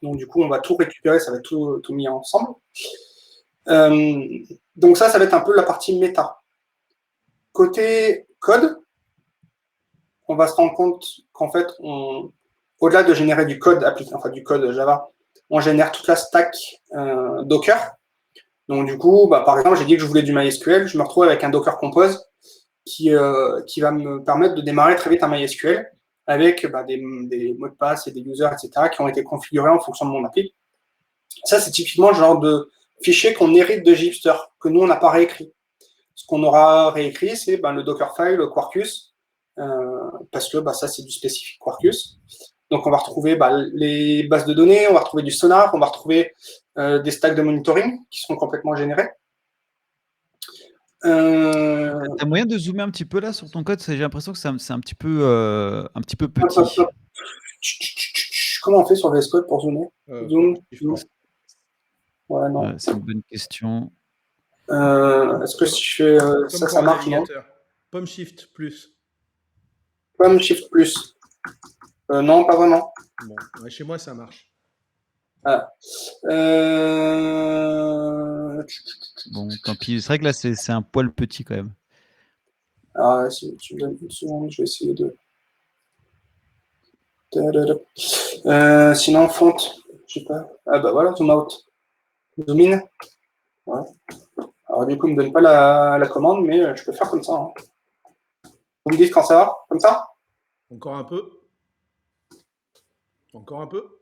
Donc du coup, on va tout récupérer, ça va être tout mis ensemble. Donc ça va être un peu la partie méta. Côté code, on va se rendre compte qu'en fait, au-delà de générer du code appliqué, enfin du code Java, on génère toute la stack Docker. Donc du coup, par exemple, j'ai dit que je voulais du MySQL, je me retrouve avec un Docker Compose qui va me permettre de démarrer très vite un MySQL avec des mots de passe et des users, etc., qui ont été configurés en fonction de mon appli. Ça, c'est typiquement le genre de fichier qu'on hérite de Gipster, que nous, on n'a pas réécrit. Ce qu'on aura réécrit, c'est le Dockerfile, le Quarkus, parce que ça, c'est du spécifique Quarkus. Donc, on va retrouver les bases de données, on va retrouver du Sonar, on va retrouver des stacks de monitoring qui seront complètement générés. T'as moyen de zoomer un petit peu là sur ton code? J'ai l'impression que c'est un petit peu petit. Comment on fait sur VS Code pour zoomer? Zoom. Ouais, non. C'est une bonne question. Est-ce que si je fais ça marche, non? Pomme Shift plus. Pomme Shift plus. Non, pas vraiment. Bon, chez moi, ça marche. Ah. Bon, tant pis. C'est vrai que là, c'est un poil petit quand même. Alors, si tu me donnes une seconde, je vais essayer de... sinon, font, je sais pas. Ah voilà, zoom out. Zoom in. Ouais. Alors du coup, il ne me donne pas la commande, mais je peux faire comme ça. Hein. Vous me dites quand ça va? Comme ça? Encore un peu. Encore un peu.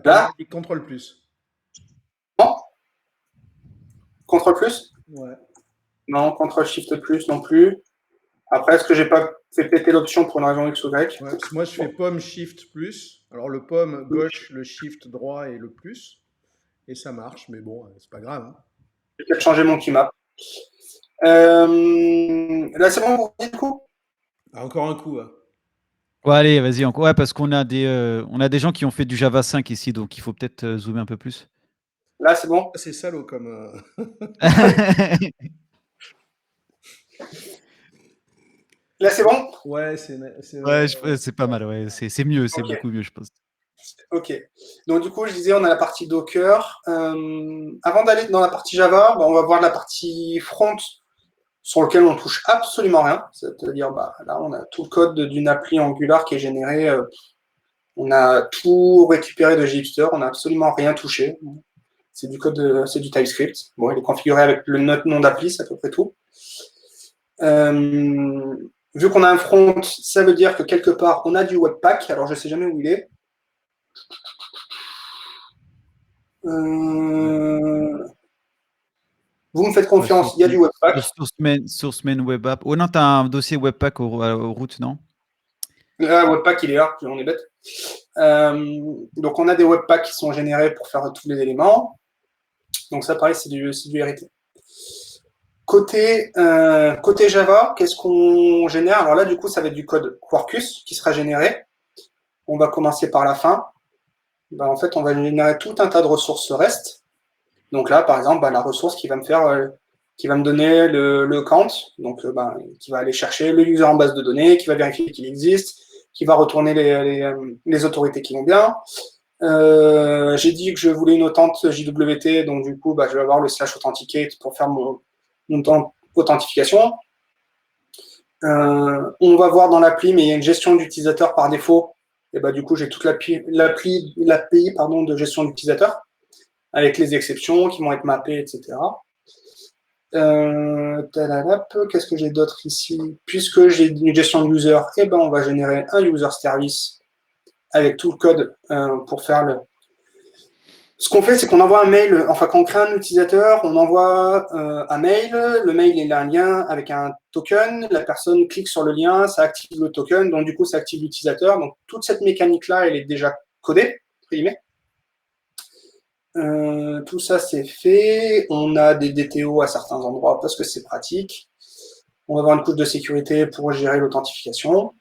Là? Contrôle plus. Non? Contrôle plus? Ouais. Non, contrôle shift plus non plus. Après, est-ce que j'ai pas fait péter l'option pour une raison X ou Y? Ouais, parce que moi, je fais pomme shift plus. Alors, le pomme gauche, le shift droit et le plus. Et ça marche, mais bon, c'est pas grave. Hein. J'ai peut-être changé mon keymap. Là, c'est bon, vous dites du coup? Encore un coup. Hein. Ouais, allez, vas-y encore. Ouais, parce qu'on a des gens qui ont fait du Java 5 ici, donc il faut peut-être zoomer un peu plus. Là, c'est bon? C'est salaud comme. Là, c'est bon? Ouais, c'est pas mal. Ouais, c'est mieux, c'est beaucoup mieux, je pense. Ok. Donc du coup, je disais, on a la partie Docker. Avant d'aller dans la partie Java, on va voir la partie front sur lequel on touche absolument rien. C'est-à-dire, là, on a tout le code d'une appli Angular qui est généré. On a tout récupéré de Gipster. On n'a absolument rien touché. C'est du code, c'est du TypeScript. Bon, il est configuré avec notre nom d'appli, c'est à peu près tout. Vu qu'on a un front, ça veut dire que quelque part, on a du Webpack. Alors, je ne sais jamais où il est. Vous me faites confiance, il y a du Webpack. Source main web app. Oh non, tu as un dossier Webpack au root, non? Webpack, il est là, on est bête. Donc, on a des Webpacks qui sont générés pour faire tous les éléments. Donc, ça, pareil, c'est du RT. Côté Java, qu'est-ce qu'on génère? Alors là, du coup, ça va être du code Quarkus qui sera généré. On va commencer par la fin. En fait, on va générer tout un tas de ressources REST. Donc là, par exemple, la ressource qui va me donner le count, donc qui va aller chercher le user en base de données, qui va vérifier qu'il existe, qui va retourner les autorités qui vont bien. J'ai dit que je voulais une authentique JWT, donc du coup, je vais avoir le /authenticate pour faire mon authentification. On va voir dans l'appli, mais il y a une gestion d'utilisateur par défaut. Et du coup, j'ai toute l'API de gestion d'utilisateur, avec les exceptions qui vont être mappées, etc. Qu'est-ce que j'ai d'autre ici? Puisque j'ai une gestion de user, on va générer un user service avec tout le code pour faire le... Ce qu'on fait, c'est qu'on envoie un mail, enfin quand on crée un utilisateur, on envoie un mail, le mail il a un lien avec un token, la personne clique sur le lien, ça active le token, donc du coup ça active l'utilisateur. Donc toute cette mécanique-là, elle est déjà codée, entre guillemets. Tout ça c'est fait, on a des DTO à certains endroits parce que c'est pratique. On va avoir une couche de sécurité pour gérer l'authentification.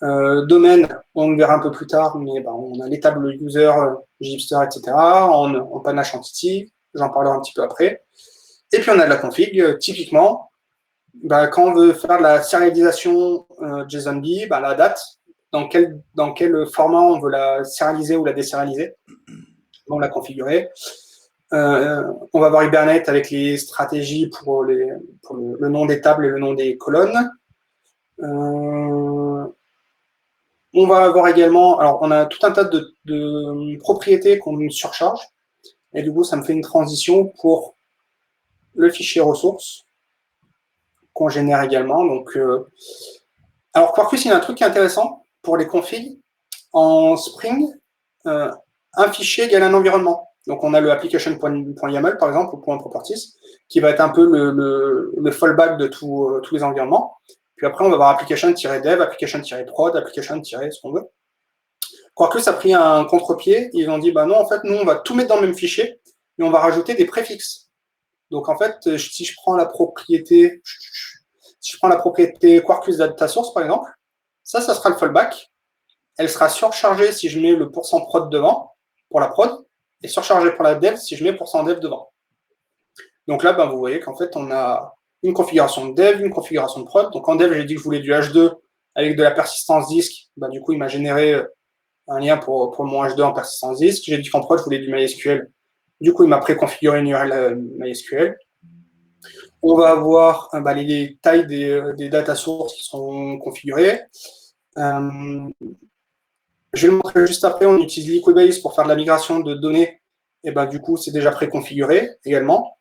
Domaine, on le verra un peu plus tard, mais on a l'étable user, Gipster, etc. En panache entity, j'en parlerai un petit peu après. Et puis on a de la config, typiquement, quand on veut faire de la serialisation JSONB, la date, dans quel format on veut la serialiser ou la désérialiser, on l'a configurer. On va voir Hibernate avec les stratégies pour le nom des tables et le nom des colonnes. On va avoir également, alors on a tout un tas de propriétés qu'on surcharge, et du coup ça me fait une transition pour le fichier ressources qu'on génère également. Donc, alors Quarkus, il y a un truc qui est intéressant pour les configs. En Spring, un fichier égale un environnement. Donc on a le application.yaml par exemple, ou .properties, qui va être un peu le fallback de tous les environnements. Puis après, on va avoir application-dev, application-prod, application- ce qu'on veut. Quarkus a pris un contre-pied, ils ont dit, non, en fait, nous, on va tout mettre dans le même fichier, et on va rajouter des préfixes. Donc, en fait, si je prends la propriété Quarkus Data Source, par exemple, ça sera le fallback. Elle sera surchargée si je mets le %prod devant, pour la prod, et surchargée pour la dev si je mets %dev devant. Donc là, vous voyez qu'en fait, on a une configuration de dev, une configuration de prod. Donc en dev, j'ai dit que je voulais du H2 avec de la persistance disque. Du coup, il m'a généré un lien pour mon H2 en persistance disque. J'ai dit qu'en prod, je voulais du MySQL. Du coup, il m'a préconfiguré une URL MySQL. On va avoir les tailles des data sources qui sont configurées. Je vais le montrer juste après. On utilise Liquibase pour faire de la migration de données. Et du coup, c'est déjà préconfiguré également.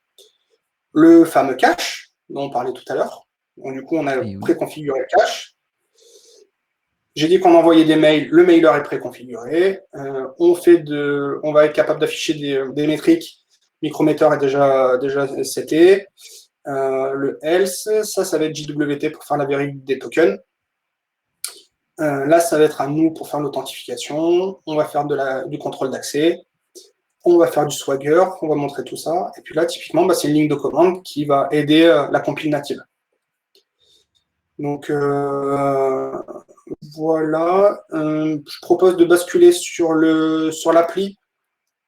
Le fameux cache dont on parlait tout à l'heure. Donc, du coup, on a préconfiguré le cache. J'ai dit qu'on envoyait des mails. Le mailer est préconfiguré. On va être capable d'afficher des métriques. Micrometer est déjà seté. Le else, ça va être JWT pour faire la vérité des tokens. Là, ça va être à nous pour faire l'authentification. On va faire du contrôle d'accès. On va faire du Swagger. On va montrer tout ça. Et puis là, typiquement, c'est une ligne de commande qui va aider la compile native. Donc, voilà. Je propose de basculer sur l'appli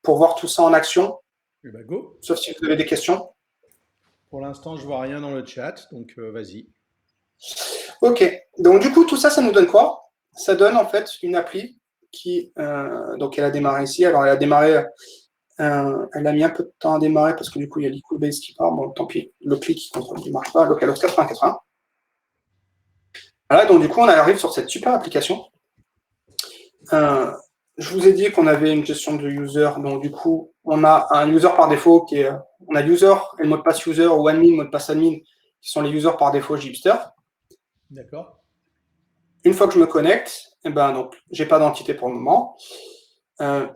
pour voir tout ça en action. Go. Sauf si vous avez des questions. Pour l'instant, je vois rien dans le chat, donc vas-y. Ok. Donc, du coup, tout ça, ça nous donne quoi? Ça donne en fait une appli qui, donc, elle a démarré ici. Alors, elle a démarré, elle a mis un peu de temps à démarrer parce que du coup, il y a Liquibase qui part. Bon, tant pis, le clic qui contrôle ne marche pas. Localhost 8080. Voilà, donc du coup, on arrive sur cette super application. Je vous ai dit qu'on avait une gestion de user. Donc, du coup, on a un user par défaut qui est. On a user et le mot de passe user ou admin, mot de passe admin, qui sont les users par défaut Gipster. D'accord. Une fois que je me connecte, donc, j'ai pas d'entité pour le moment.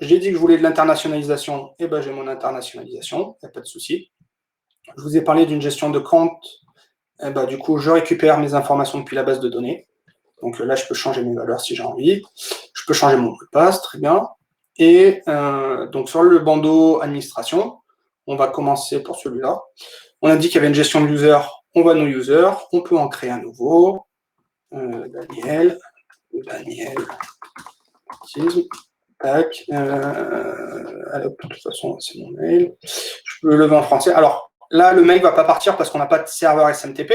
J'ai dit que je voulais de l'internationalisation, j'ai mon internationalisation, il n'y a pas de souci. Je vous ai parlé d'une gestion de compte. Du coup, je récupère mes informations depuis la base de données. Donc là, je peux changer mes valeurs si j'ai envie. Je peux changer mon mot de passe, très bien. Et donc sur le bandeau administration, on va commencer pour celui-là. On a dit qu'il y avait une gestion de user. On va nos users. On peut en créer un nouveau. Daniel. Tac. Alors, de toute façon, c'est mon mail. Je peux le lever en français. Alors là, le mail ne va pas partir parce qu'on n'a pas de serveur SMTP.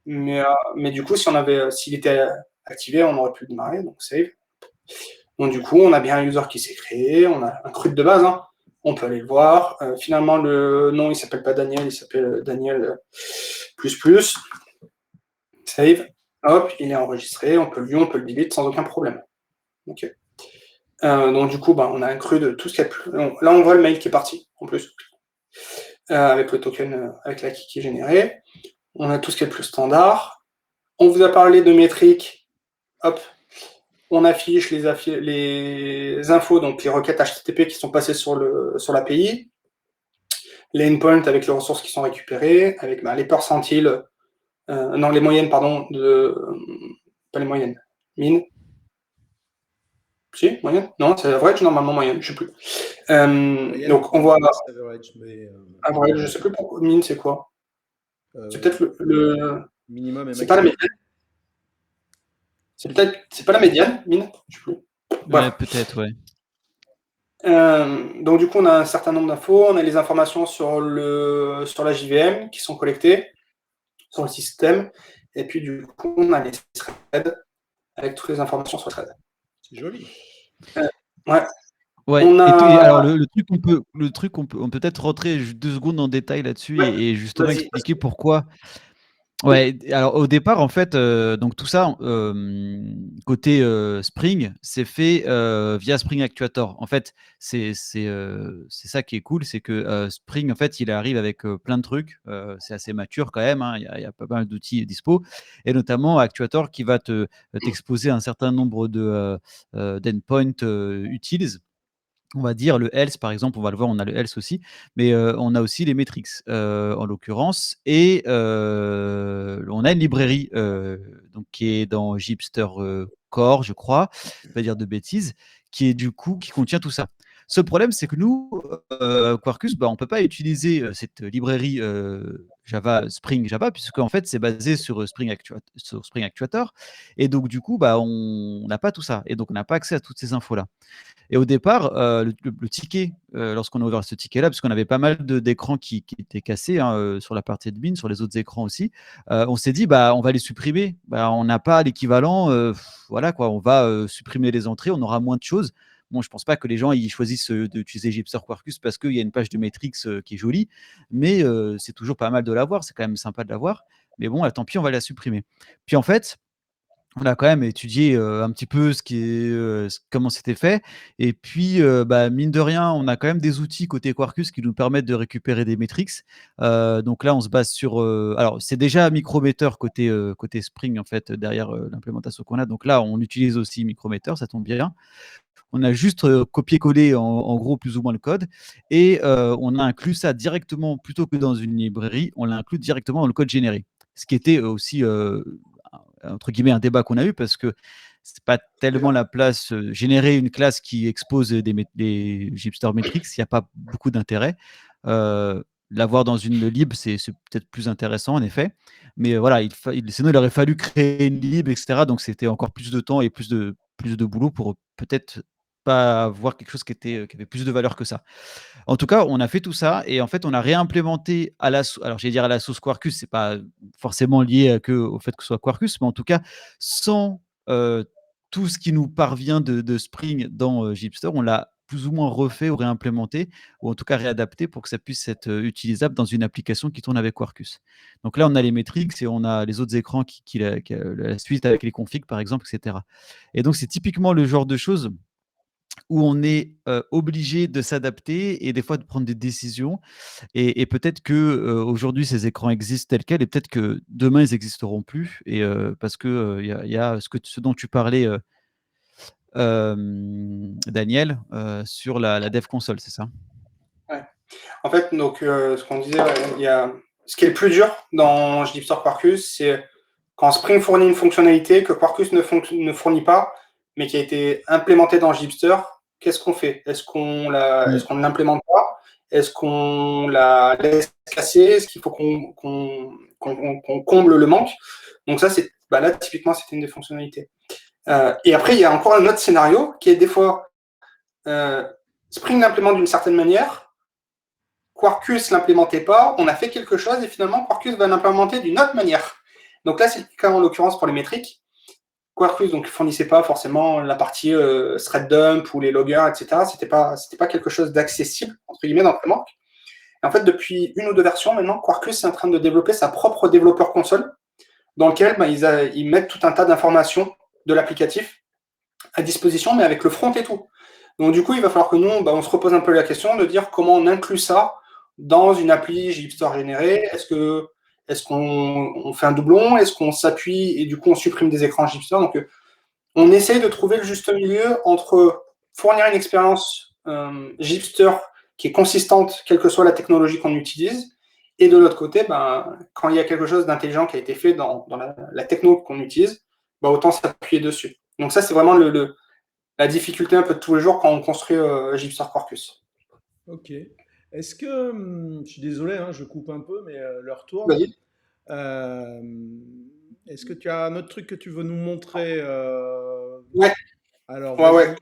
Mais du coup, s'il était activé, on aurait pu le démarrer. Donc, save. Donc, du coup, on a bien un user qui s'est créé. On a un CRUD de base. On peut aller le voir. Finalement, le nom, il ne s'appelle pas Daniel. Il s'appelle Daniel ++. Save. Hop, il est enregistré. On peut le view, on peut le delete sans aucun problème. OK. Donc, du coup, on a un CRUD de tout ce qu'il y a de plus. Là, on voit le mail qui est parti, en plus. Avec le token, avec la key qui est générée. On a tout ce qui est le plus standard. On vous a parlé de métriques. Hop. On affiche les infos, donc les requêtes HTTP qui sont passées sur l'API. Les endpoints avec les ressources qui sont récupérées, avec les percentiles, les moyennes, pardon, pas les moyennes, min. Si, moyenne? Non, c'est average, normalement moyenne, je ne sais plus. Donc on voit. Average, mais. Average, je ne sais plus pourquoi. Min, c'est quoi? C'est peut-être le. Minimum et c'est pas la médiane. C'est pas la médiane, min? Je ne sais plus. Ouais, peut-être, ouais. Donc du coup, on a un certain nombre d'infos, on a les informations sur la JVM qui sont collectées sur le système, et puis du coup, on a les threads avec toutes les informations sur le thread. C'est joli. Ouais. Ouais, On et alors a... le truc on peut peut-être rentrer 2 secondes en détail là-dessus Ouais, et justement vas-y. expliquer pourquoi. Ouais, alors au départ, en fait, donc tout ça, côté Spring, c'est fait via Spring Actuator. En fait, c'est ça qui est cool, c'est que Spring, en fait, il arrive avec plein de trucs. C'est assez mature quand même, hein, il y a pas mal d'outils dispo, et notamment Actuator qui va t'exposer un certain nombre d'endpoints utiles. On va dire le else, par exemple, on va le voir, on a le else aussi, mais on a aussi les metrics, en l'occurrence, et on a une librairie donc qui est dans Gipster Core, je crois, pas dire de bêtises, qui est du coup qui contient tout ça. Ce problème, c'est que nous, Quarkus, bah, on ne peut pas utiliser cette librairie Java, Spring Java, puisque en fait, c'est basé sur Spring Actuator, et donc du coup, bah, on n'a pas tout ça, et donc on n'a pas accès à toutes ces infos-là. Et au départ, le ticket, lorsqu'on a ouvert ce ticket-là, parce qu'on avait pas mal d'écrans qui étaient cassés hein, sur la partie admin, sur les autres écrans aussi, on s'est dit, bah, on va les supprimer. Bah, on n'a pas l'équivalent, voilà quoi, on va supprimer les entrées, on aura moins de choses. Bon, je pense pas que les gens ils choisissent d'utiliser Gipster Quarkus parce qu'il y a une page de Matrix qui est jolie, mais c'est toujours pas mal de l'avoir, c'est quand même sympa de l'avoir. Mais bon, tant pis, on va la supprimer. Puis en fait, on a quand même étudié un petit peu comment c'était fait. Et puis, bah, mine de rien, on a quand même des outils côté Quarkus qui nous permettent de récupérer des métriques. Donc là, on se base sur. Alors, c'est déjà Micrometer côté Spring, en fait, derrière l'implémentation qu'on a. Donc là, on utilise aussi Micrometer, ça tombe bien. On a juste copié-collé en gros plus ou moins le code et on a inclus ça directement plutôt que dans une librairie, on l'a inclus directement dans le code généré. Ce qui était aussi entre guillemets un débat qu'on a eu parce que c'est pas tellement la place générer une classe qui expose des Gipster metrics, il n'y a pas beaucoup d'intérêt. L'avoir dans une lib, c'est peut-être plus intéressant en effet, mais voilà, sinon il aurait fallu créer une lib, etc. Donc c'était encore plus de temps et plus de boulot pour peut-être pas avoir quelque chose qui avait plus de valeur que ça. En tout cas, on a fait tout ça et en fait, on a réimplémenté alors j'allais dire à la sauce Quarkus, c'est pas forcément lié que au fait que ce soit Quarkus, mais en tout cas, sans tout ce qui nous parvient de Spring dans Gipster, on l'a plus ou moins refait ou réimplémenté, ou en tout cas réadapté pour que ça puisse être utilisable dans une application qui tourne avec Quarkus. Donc là, on a les métriques et on a les autres écrans la suite avec les configs, par exemple, etc. Et donc, c'est typiquement le genre de choses où on est obligé de s'adapter et des fois de prendre des décisions. Et peut-être que aujourd'hui ces écrans existent tels quels et peut-être que demain ils n'existeront plus. Et parce que il y a ce dont tu parlais, Daniel, sur la dev console, c'est ça? Ouais. En fait, donc, ce qu'on disait, ce qui est le plus dur dans Gipster Quarkus, c'est quand Spring fournit une fonctionnalité que Quarkus ne fournit pas, mais qui a été implémentée dans Gipster, qu'est-ce qu'on fait? Est-ce qu'on ne l'implémente pas? Est-ce qu'on la laisse casser? Est-ce qu'il faut qu'on comble le manque? Donc ça, là, typiquement, c'était une des fonctionnalités. Et après, il y a encore un autre scénario qui est des fois Spring l'implémente d'une certaine manière, Quarkus l'implémentait pas, on a fait quelque chose et finalement Quarkus va l'implémenter d'une autre manière. Donc là, c'est le cas en l'occurrence pour les métriques. Quarkus donc fournissait pas forcément la partie thread dump ou les loggers, etc. C'était pas quelque chose d'accessible entre guillemets dans le framework. Et en fait, depuis une ou deux versions maintenant, Quarkus est en train de développer sa propre développeur console, dans lequel ils mettent tout un tas d'informations de l'applicatif à disposition, mais avec le front et tout. Donc du coup, il va falloir que nous, on se repose un peu la question de dire comment on inclut ça dans une appli Gipster générée. Est-ce qu'on fait un doublon? Est-ce qu'on s'appuie et du coup on supprime des écrans Gipster? Donc on essaye de trouver le juste milieu entre fournir une expérience Gipster qui est consistante, quelle que soit la technologie qu'on utilise, et de l'autre côté, quand il y a quelque chose d'intelligent qui a été fait dans la techno qu'on utilise, autant s'appuyer dessus. Donc ça, c'est vraiment la difficulté un peu de tous les jours quand on construit Gipster Quarkus. Ok. Est-ce que, je suis désolé, hein, je coupe un peu, mais l'heure tourne. Vas-y. Euh, Est-ce que tu as un autre truc que tu veux nous montrer Ouais, Alors, ouais, ouais. vas-y.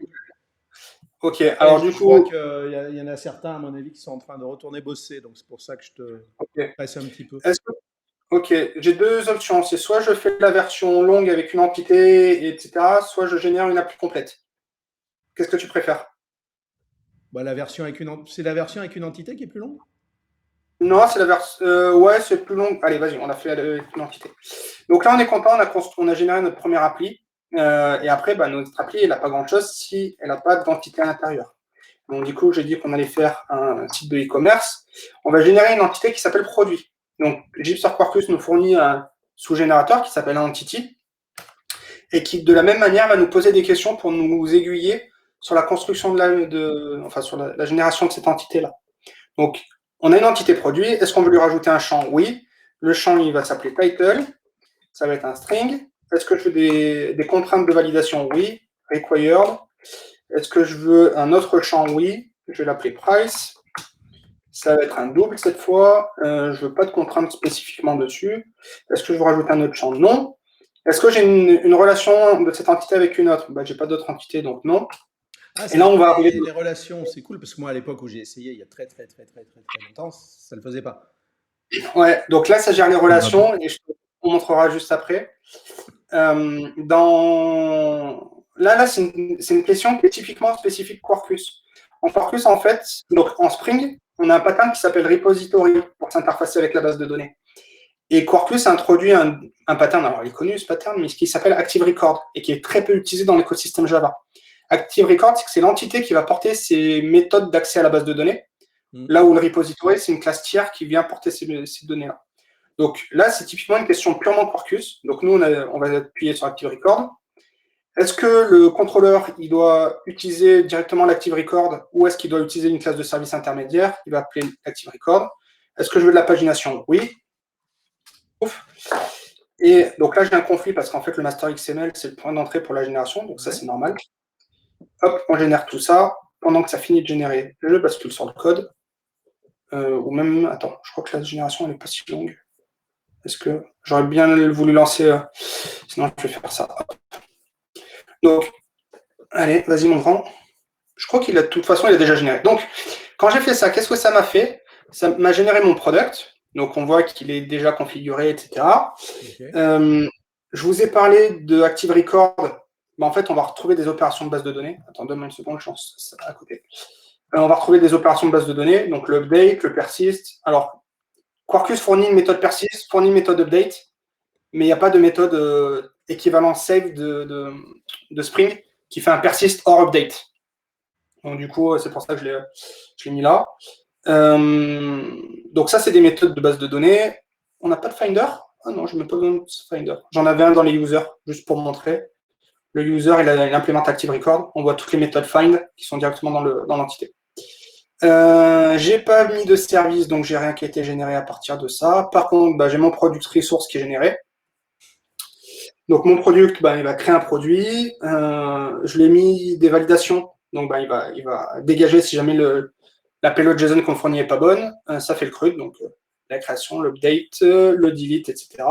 Ok, Et alors du je vois coup, qu'il y en a certains, à mon avis, qui sont en train de retourner bosser, donc c'est pour ça que je te ok. presse un petit peu. Est-ce que- ok, j'ai deux options. C'est soit je fais la version longue avec une entité, etc., soit je génère une appli complète. Qu'est-ce que tu préfères? Bah, c'est la version avec une entité qui est plus longue? Non, c'est la version. Ouais, c'est plus long. Allez, vas-y, on a fait une entité. Donc là, on est content, on a généré notre première appli. Et après, bah, notre appli, elle n'a pas grand-chose si elle n'a pas d'entité à l'intérieur. Donc, du coup, j'ai dit qu'on allait faire un site de e-commerce. On va générer une entité qui s'appelle produit. Donc, Gipster Quarkus nous fournit un sous-générateur qui s'appelle entity et qui, de la même manière, va nous poser des questions pour nous aiguiller sur la construction enfin, sur la génération de cette entité-là. Donc, on a une entité produit. Est-ce qu'on veut lui rajouter un champ? Oui. Le champ, il va s'appeler title. Ça va être un string. Est-ce que je veux des contraintes de validation? Oui. Required. Est-ce que je veux un autre champ? Oui. Je vais l'appeler price. Ça va être un double cette fois. Je ne veux pas de contraintes spécifiquement dessus. Est-ce que je veux rajouter un autre champ? Non. Est-ce que j'ai une relation de cette entité avec une autre? Je n'ai pas d'autre entité, donc non. Ah, Et ça là, on gère va arriver. les relations, c'est cool, parce que moi, à l'époque où j'ai essayé, il y a très, très, très, très, très, très longtemps, ça ne le faisait pas. Ouais, donc là, ça gère les Ah, bah, relations et on montrera juste après. Là, c'est une question qui est typiquement spécifique Quarkus. En Quarkus, en fait, donc en Spring, on a un pattern qui s'appelle repository pour s'interfacer avec la base de données. Et Quarkus a introduit un pattern, alors il est connu ce pattern, mais qui s'appelle Active Record et qui est très peu utilisé dans l'écosystème Java. Active Record, c'est l'entité qui va porter ces méthodes d'accès à la base de données, là où le repository, c'est une classe tiers qui vient porter ces données-là. Donc là, c'est typiquement une question purement Quarkus. Donc nous, on va appuyer sur Active Record. Est-ce que le contrôleur, il doit utiliser directement l'Active Record ou est-ce qu'il doit utiliser une classe de service intermédiaire? Il va appeler Active Record. Est-ce que je veux de la pagination? Oui. Ouf. Et donc là, j'ai un conflit parce qu'en fait, le master XML, c'est le point d'entrée pour la génération. Donc ça, c'est normal. Hop, on génère tout ça. Pendant que ça finit de générer, je bascule sur le code. Ou même, attends, je crois que la génération, elle n'est pas si longue. Est-ce que j'aurais bien voulu lancer, sinon je vais faire ça. Donc, allez, vas-y mon grand. Je crois qu'il a, de toute façon, il a déjà généré. Donc, quand j'ai fait ça, qu'est-ce que ça m'a fait? Ça m'a généré mon product. Donc, on voit qu'il est déjà configuré, etc. Okay. Je vous ai parlé de Active Record. En fait, on va retrouver des opérations de base de données. Attends, donne-moi une seconde, je lance ça à côté. On va retrouver des opérations de base de données, donc le update, le persist. Alors, Quarkus fournit une méthode persist, fournit une méthode update, mais il n'y a pas de méthode équivalent save de Spring qui fait un persist or update. Donc, du coup, c'est pour ça que je l'ai mis là. Donc, ça, c'est des méthodes de base de données. On n'a pas de Finder? Ah non, je n'ai même pas besoin de Finder. J'en avais un dans les users, juste pour montrer. Le user, il implémente Active Record. On voit toutes les méthodes find qui sont directement dans l'entité. J'ai pas mis de service, donc j'ai rien qui a été généré à partir de ça. Par contre, j'ai mon product resource qui est généré. Donc mon product, il va créer un produit. Je lui ai mis des validations. Donc il va dégager si jamais la payload JSON qu'on fournit n'est pas bonne. Ça fait le CRUD, donc la création, l'update, le delete, etc.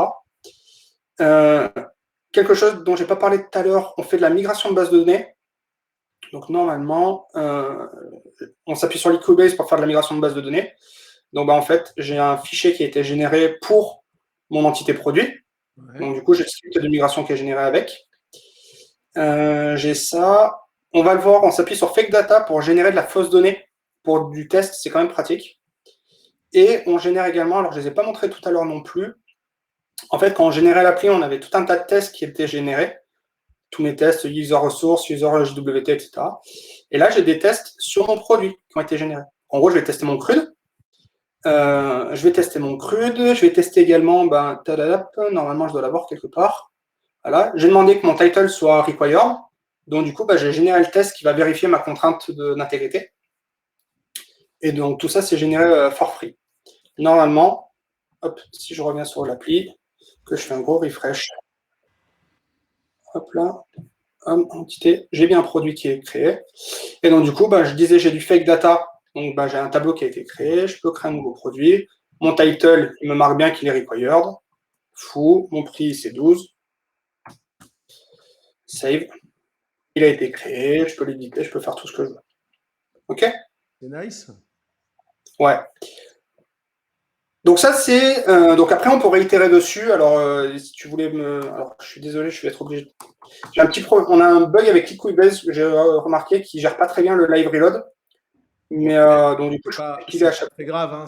Quelque chose dont je n'ai pas parlé tout à l'heure, on fait de la migration de base de données. Donc normalement, on s'appuie sur l'Ecubase pour faire de la migration de base de données. Donc en fait, j'ai un fichier qui a été généré pour mon entité produit. Ouais. Donc du coup, j'ai le script de migration qui est généré avec. J'ai ça. On va le voir, on s'appuie sur fake data pour générer de la fausse donnée. Pour du test, c'est quand même pratique. Et on génère également, alors je ne les ai pas montrés tout à l'heure non plus. En fait, quand on générait l'appli, on avait tout un tas de tests qui étaient générés. Tous mes tests, user resource, user JWT, etc. Et là, j'ai des tests sur mon produit qui ont été générés. En gros, je vais tester mon CRUD. Je vais tester également, normalement, je dois l'avoir quelque part. Voilà. J'ai demandé que mon title soit required. Donc, du coup, j'ai généré le test qui va vérifier ma contrainte d'intégrité. Et donc, tout ça, c'est généré for free. Normalement, hop, si je reviens sur l'appli, que je fais un gros refresh, hop là, entité, j'ai bien un produit qui est créé. Et donc, du coup, je disais, j'ai du fake data. Donc, j'ai un tableau qui a été créé. Je peux créer un nouveau produit. Mon title, il me marque bien qu'il est required. Fou. Mon prix, c'est 12. Save. Il a été créé. Je peux l'éditer. Je peux faire tout ce que je veux. OK? C'est nice. Ouais. Donc ça, c'est... donc après, on pourrait itérer dessus. Alors, si tu voulais me... Alors, je suis désolé, je vais être obligé... J'ai un petit problème. On a un bug avec Quickbase, j'ai remarqué, qui gère pas très bien le live reload. Mais donc, du coup, je C'est qu'il est à pas chaque... très grave, hein,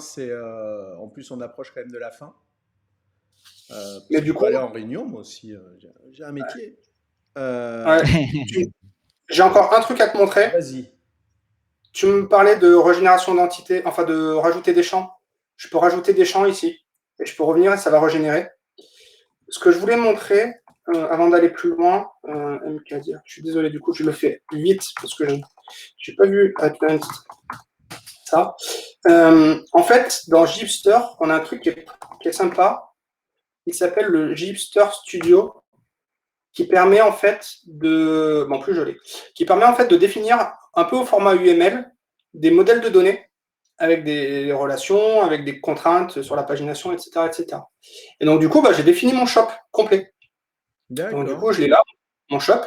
en plus, on approche quand même de la fin. Parce Mais que je du dois coup, aller en réunion, moi aussi. J'ai un métier. ouais, j'ai encore un truc à te montrer. Vas-y. Tu me parlais de régénération d'entités, enfin de rajouter des champs. Je peux rajouter des champs ici. Et je peux revenir et ça va régénérer. Ce que je voulais montrer, avant d'aller plus loin, MKDir, je suis désolé, du coup, je le fais vite parce que je n'ai pas vu Advanced ça. En fait, dans Gipster, on a un truc qui est sympa. Il s'appelle le Gipster Studio, qui permet en fait de, bon, plus joli, qui permet en fait de définir un peu au format UML des modèles de données avec des relations, avec des contraintes sur la pagination, etc., etc. Et donc du coup, j'ai défini mon shop complet. Donc du coup, je l'ai là, mon shop.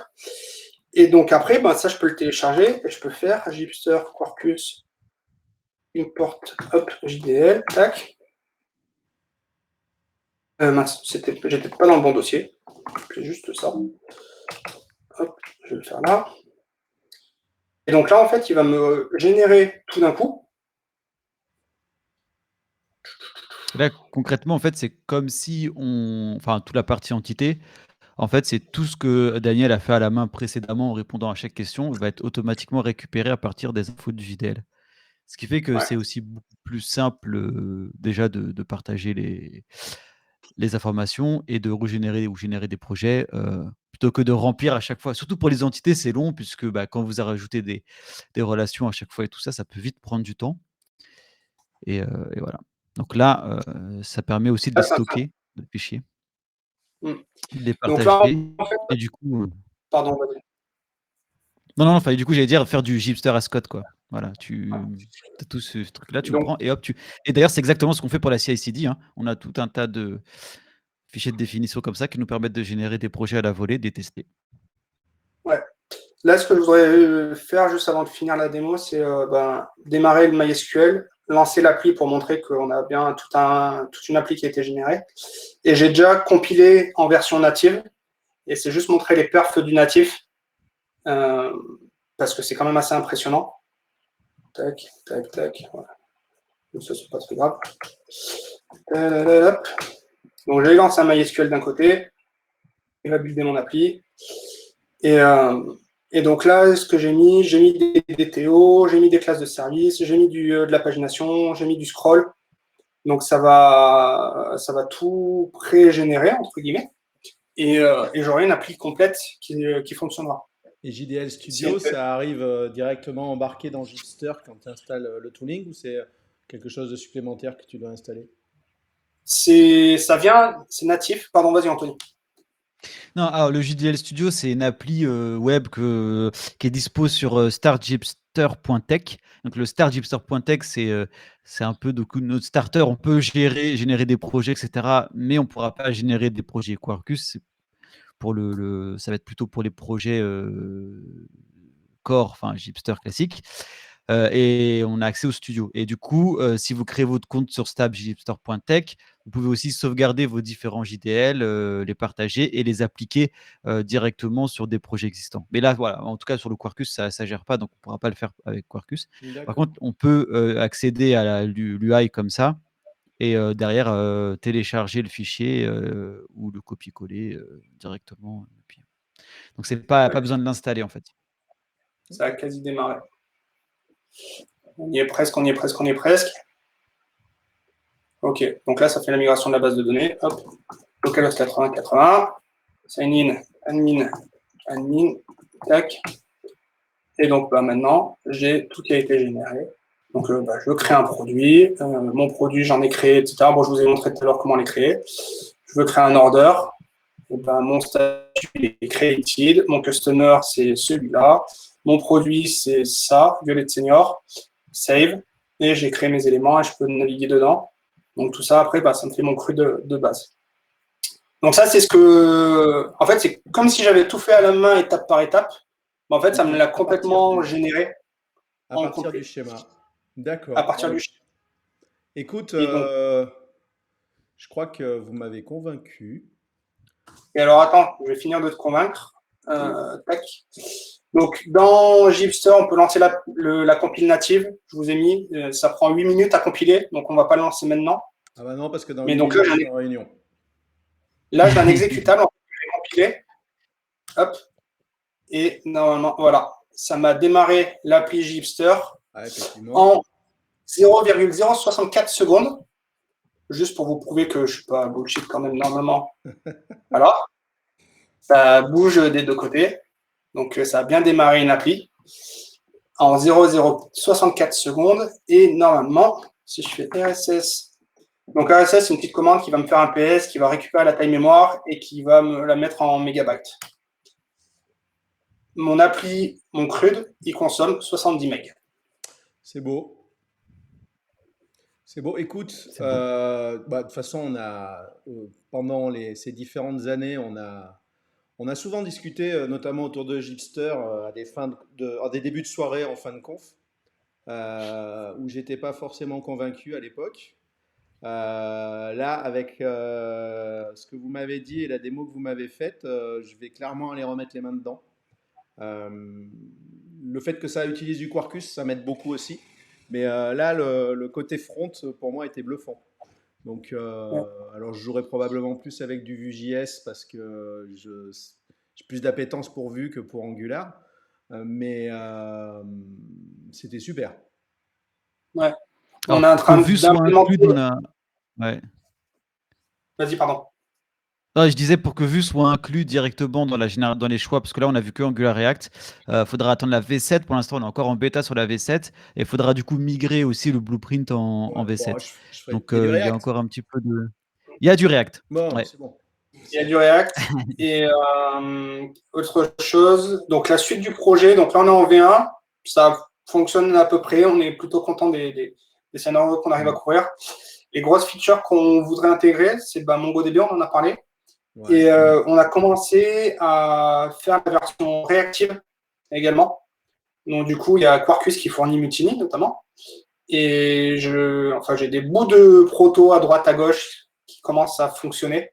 Et donc après, ça, je peux le télécharger et je peux faire Gipster Quarkus import hop JDL, tac. Mince, j'étais pas dans le bon dossier. C'est juste ça. Hop, je vais le faire là. Et donc là, en fait, il va me générer tout d'un coup. Là, concrètement, en fait, c'est comme si enfin, toute la partie entité, en fait, c'est tout ce que Daniel a fait à la main précédemment en répondant à chaque question va être automatiquement récupéré à partir des infos du JDL. Ce qui fait que Ouais. c'est aussi beaucoup plus simple déjà de partager les informations et de régénérer ou générer des projets plutôt que de remplir à chaque fois. Surtout pour les entités, c'est long puisque quand vous avez rajouté des relations à chaque fois et tout ça, ça peut vite prendre du temps. Et voilà. Donc là, ça permet aussi de les stocker, les fichiers, de les Donc là, partager en fait, et du coup, pardon, vas-y. non, enfin, du coup, j'allais dire faire du Gipster Ascot, quoi. Voilà, tu as tout ce truc-là, tu le Donc, prends et hop, et d'ailleurs, c'est exactement ce qu'on fait pour la CI/CD, hein. On a tout un tas de fichiers de définition comme ça qui nous permettent de générer des projets à la volée, des tester. ouais. Là, ce que je voudrais faire juste avant de finir la démo, c'est démarrer le MySQL, lancer l'appli pour montrer qu'on a bien toute une appli qui a été générée. Et j'ai déjà compilé en version native. Et c'est juste montrer les perfs du natif. Parce que c'est quand même assez impressionnant. Tac, tac, tac. Voilà. Donc ça, c'est pas très grave. Donc, j'ai lancé un MySQL d'un côté. Il va builder mon appli. Et donc là, ce que j'ai mis des DTO, j'ai mis des classes de service, j'ai mis de la pagination, j'ai mis du scroll. Donc ça va tout pré-générer, entre guillemets. Et j'aurai une appli complète qui fonctionnera. Et JDL Studio, ça arrive directement embarqué dans Gipster quand tu installes le tooling ou c'est quelque chose de supplémentaire que tu dois installer? C'est natif. Pardon, vas-y Anthony. Non, alors le JDL Studio, c'est une appli web qui est dispo sur startgipster.tech. Donc le startgipster.tech, c'est un peu notre starter. On peut générer des projets, etc. Mais on ne pourra pas générer des projets Quarkus. Ça va être plutôt pour les projets core, enfin Gipster classique. Et on a accès au studio. Et du coup, si vous créez votre compte sur stabgipster.tech, vous pouvez aussi sauvegarder vos différents JDL, les partager et les appliquer directement sur des projets existants. Mais là, voilà, en tout cas sur le Quarkus, ça ne gère pas, donc on ne pourra pas le faire avec Quarkus. Par contre, on peut accéder à l'UI comme ça et derrière télécharger le fichier ou le copier-coller directement. Donc, c'est pas besoin de l'installer en fait. Ça a quasi démarré. On y est presque, on y est presque, on y est presque. Ok, donc là, ça fait la migration de la base de données. Hop, localhost 8080, sign in, admin, tac. Et donc maintenant, j'ai tout qui a été généré. Donc je crée un produit. Mon produit, j'en ai créé, etc. Bon, je vous ai montré tout à l'heure comment les créer. Je veux créer un order. Et mon statut est created. Mon customer, c'est celui-là. Mon produit, c'est ça, Violet Senior. Save. Et j'ai créé mes éléments et je peux naviguer dedans. Donc tout ça, après, ça me fait mon cru de base. Donc ça, c'est ce que... En fait, c'est comme si j'avais tout fait à la main, étape par étape. Mais en fait, ça me l'a complètement généré. À en partir du complet, schéma. à D'accord. partir Bon, du écoute, et donc je crois que vous m'avez convaincu. et alors attends, je vais finir de te convaincre. Tac. Donc dans Gipster, on peut lancer la compile native. Je vous ai mis, ça prend 8 minutes à compiler, donc on va pas le lancer maintenant. Ah bah non, parce que dans Mais 8 donc minutes, je suis en réunion. là j'ai un exécutable, je vais compiler. Hop. Et normalement, voilà, ça m'a démarré l'appli Gipster Ah, effectivement. en 0,064 secondes, juste pour vous prouver que je suis pas bullshit quand même normalement. Voilà, ça bouge des deux côtés, donc ça a bien démarré une appli en 0,064 secondes et normalement, si je fais RSS, donc RSS c'est une petite commande qui va me faire un PS, qui va récupérer la taille mémoire et qui va me la mettre en mégabytes. Mon appli, mon CRUD, il consomme 70 MB. C'est beau. C'est beau. Écoute, C'est beau. bah, de toute façon, pendant ces différentes années, on a souvent discuté, notamment autour de Gipster, à des débuts de soirée en fin de conf, où j'étais pas forcément convaincu à l'époque. Là, avec ce que vous m'avez dit et la démo que vous m'avez faite, je vais clairement aller remettre les mains dedans. Euh, le fait que ça utilise du Quarkus, ça m'aide beaucoup aussi. Mais là, le côté front, pour moi, était bluffant. Donc, alors je jouerai probablement plus avec du Vue.js parce que j'ai plus d'appétence pour Vue que pour Angular. Mais c'était super. Ouais. On Alors, est en pour que train Vue soit inclus d'implémenter. dans la. Ouais. Vas-y, pardon. Non, je disais pour que Vue soit inclus directement dans les choix, parce que là, on a vu que Angular React. Faudra attendre la V7. Pour l'instant, on est encore en bêta sur la V7. Et il faudra du coup migrer aussi le blueprint en Ouais, bon, V7. Donc, il y a du il y a React. encore un petit peu de. Il y a du React. Bon, Ouais. c'est bon. Il y a du React. Et autre chose, donc la suite du projet, donc là on est en V1, ça fonctionne à peu près, on est plutôt content des scénarios qu'on arrive à Mm. couvrir. Les grosses features qu'on voudrait intégrer, c'est MongoDB, on en a parlé. Ouais. Et Mm. on a commencé à faire la version réactive également. Donc du coup, il y a Quarkus qui fournit Mutiny notamment. Et j'ai des bouts de proto à droite à gauche qui commencent à fonctionner.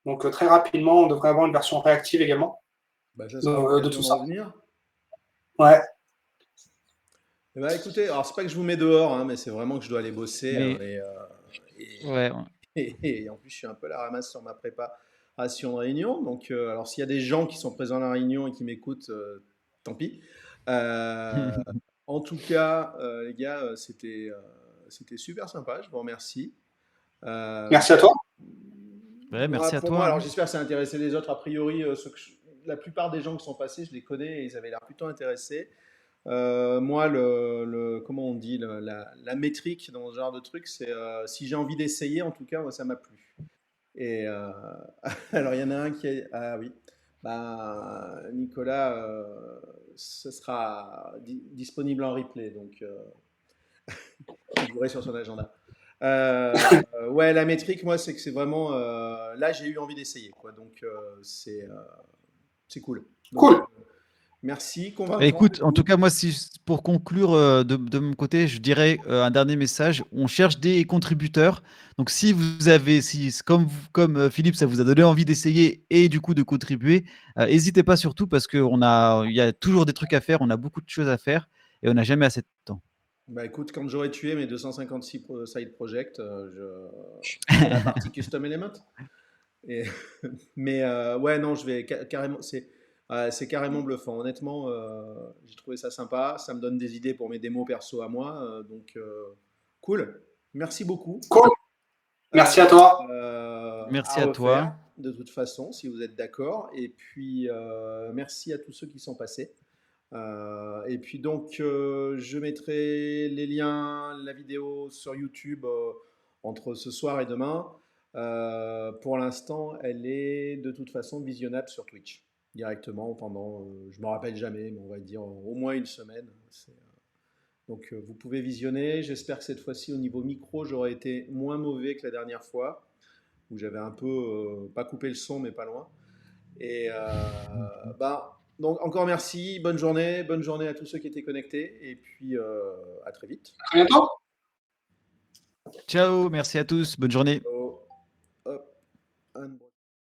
Donc très rapidement, on devrait avoir une version réactive également Bah, ça sera de l'occasion tout de ça. revenir. Ouais, Eh ben, écoutez, alors c'est pas que je vous mets dehors, hein, mais c'est vraiment que je dois aller bosser, hein, Mais ouais, et en plus je suis un peu à la ramasse sur ma préparation de réunion. Donc, alors s'il y a des gens qui sont présents à la réunion et qui m'écoutent, tant pis. Euh, En tout cas, les gars, c'était super sympa. Je vous remercie. Euh, merci à toi. ouais, Moi, merci à pour moi, toi, alors hein. j'espère que ça a intéressé les autres. A priori, la plupart des gens qui sont passés, je les connais et ils avaient l'air plutôt intéressés. Moi, comment on dit, la métrique dans ce genre de truc, c'est si j'ai envie d'essayer, en tout cas, moi, ça m'a plu. Et alors, il y en a un ah oui, bah, Nicolas, ce sera disponible en replay, donc figurez sur son agenda. Ouais, la métrique, moi, c'est que c'est vraiment. Là, j'ai eu envie d'essayer, quoi. Donc, c'est cool. Donc, Cool. merci, convaincant, du Écoute, en tout coup. cas, moi, pour conclure de mon côté, je dirais un dernier message. On cherche des contributeurs. Donc, si vous avez, si comme Philippe, ça vous a donné envie d'essayer et du coup de contribuer, n'hésitez pas surtout parce il y a toujours des trucs à faire, on a beaucoup de choses à faire et on n'a jamais assez de temps. Bah écoute, quand j'aurai tué mes 256 side projects, je ferai la partie custom element. Et, mais ouais, non, je vais carrément. C'est carrément bluffant. Honnêtement, j'ai trouvé ça sympa. Ça me donne des idées pour mes démos perso à moi. Donc, cool. Merci beaucoup. Cool. Merci à toi. À Merci à toi. refaire, de toute façon, si vous êtes d'accord. Et puis, merci à tous ceux qui sont passés. Et puis donc, je mettrai les liens, la vidéo sur YouTube entre ce soir et demain. Pour l'instant, elle est de toute façon visionnable sur Twitch directement pendant, je me rappelle jamais, mais on va dire au moins une semaine. Donc, vous pouvez visionner. J'espère que cette fois-ci, au niveau micro, j'aurai été moins mauvais que la dernière fois, où j'avais un peu, pas coupé le son, mais pas loin. Et bah, Donc, encore merci. Bonne journée. Bonne journée à tous ceux qui étaient connectés. Et puis, à très vite. À très bientôt. Ciao, merci à tous, bonne journée. Oh, hop, un-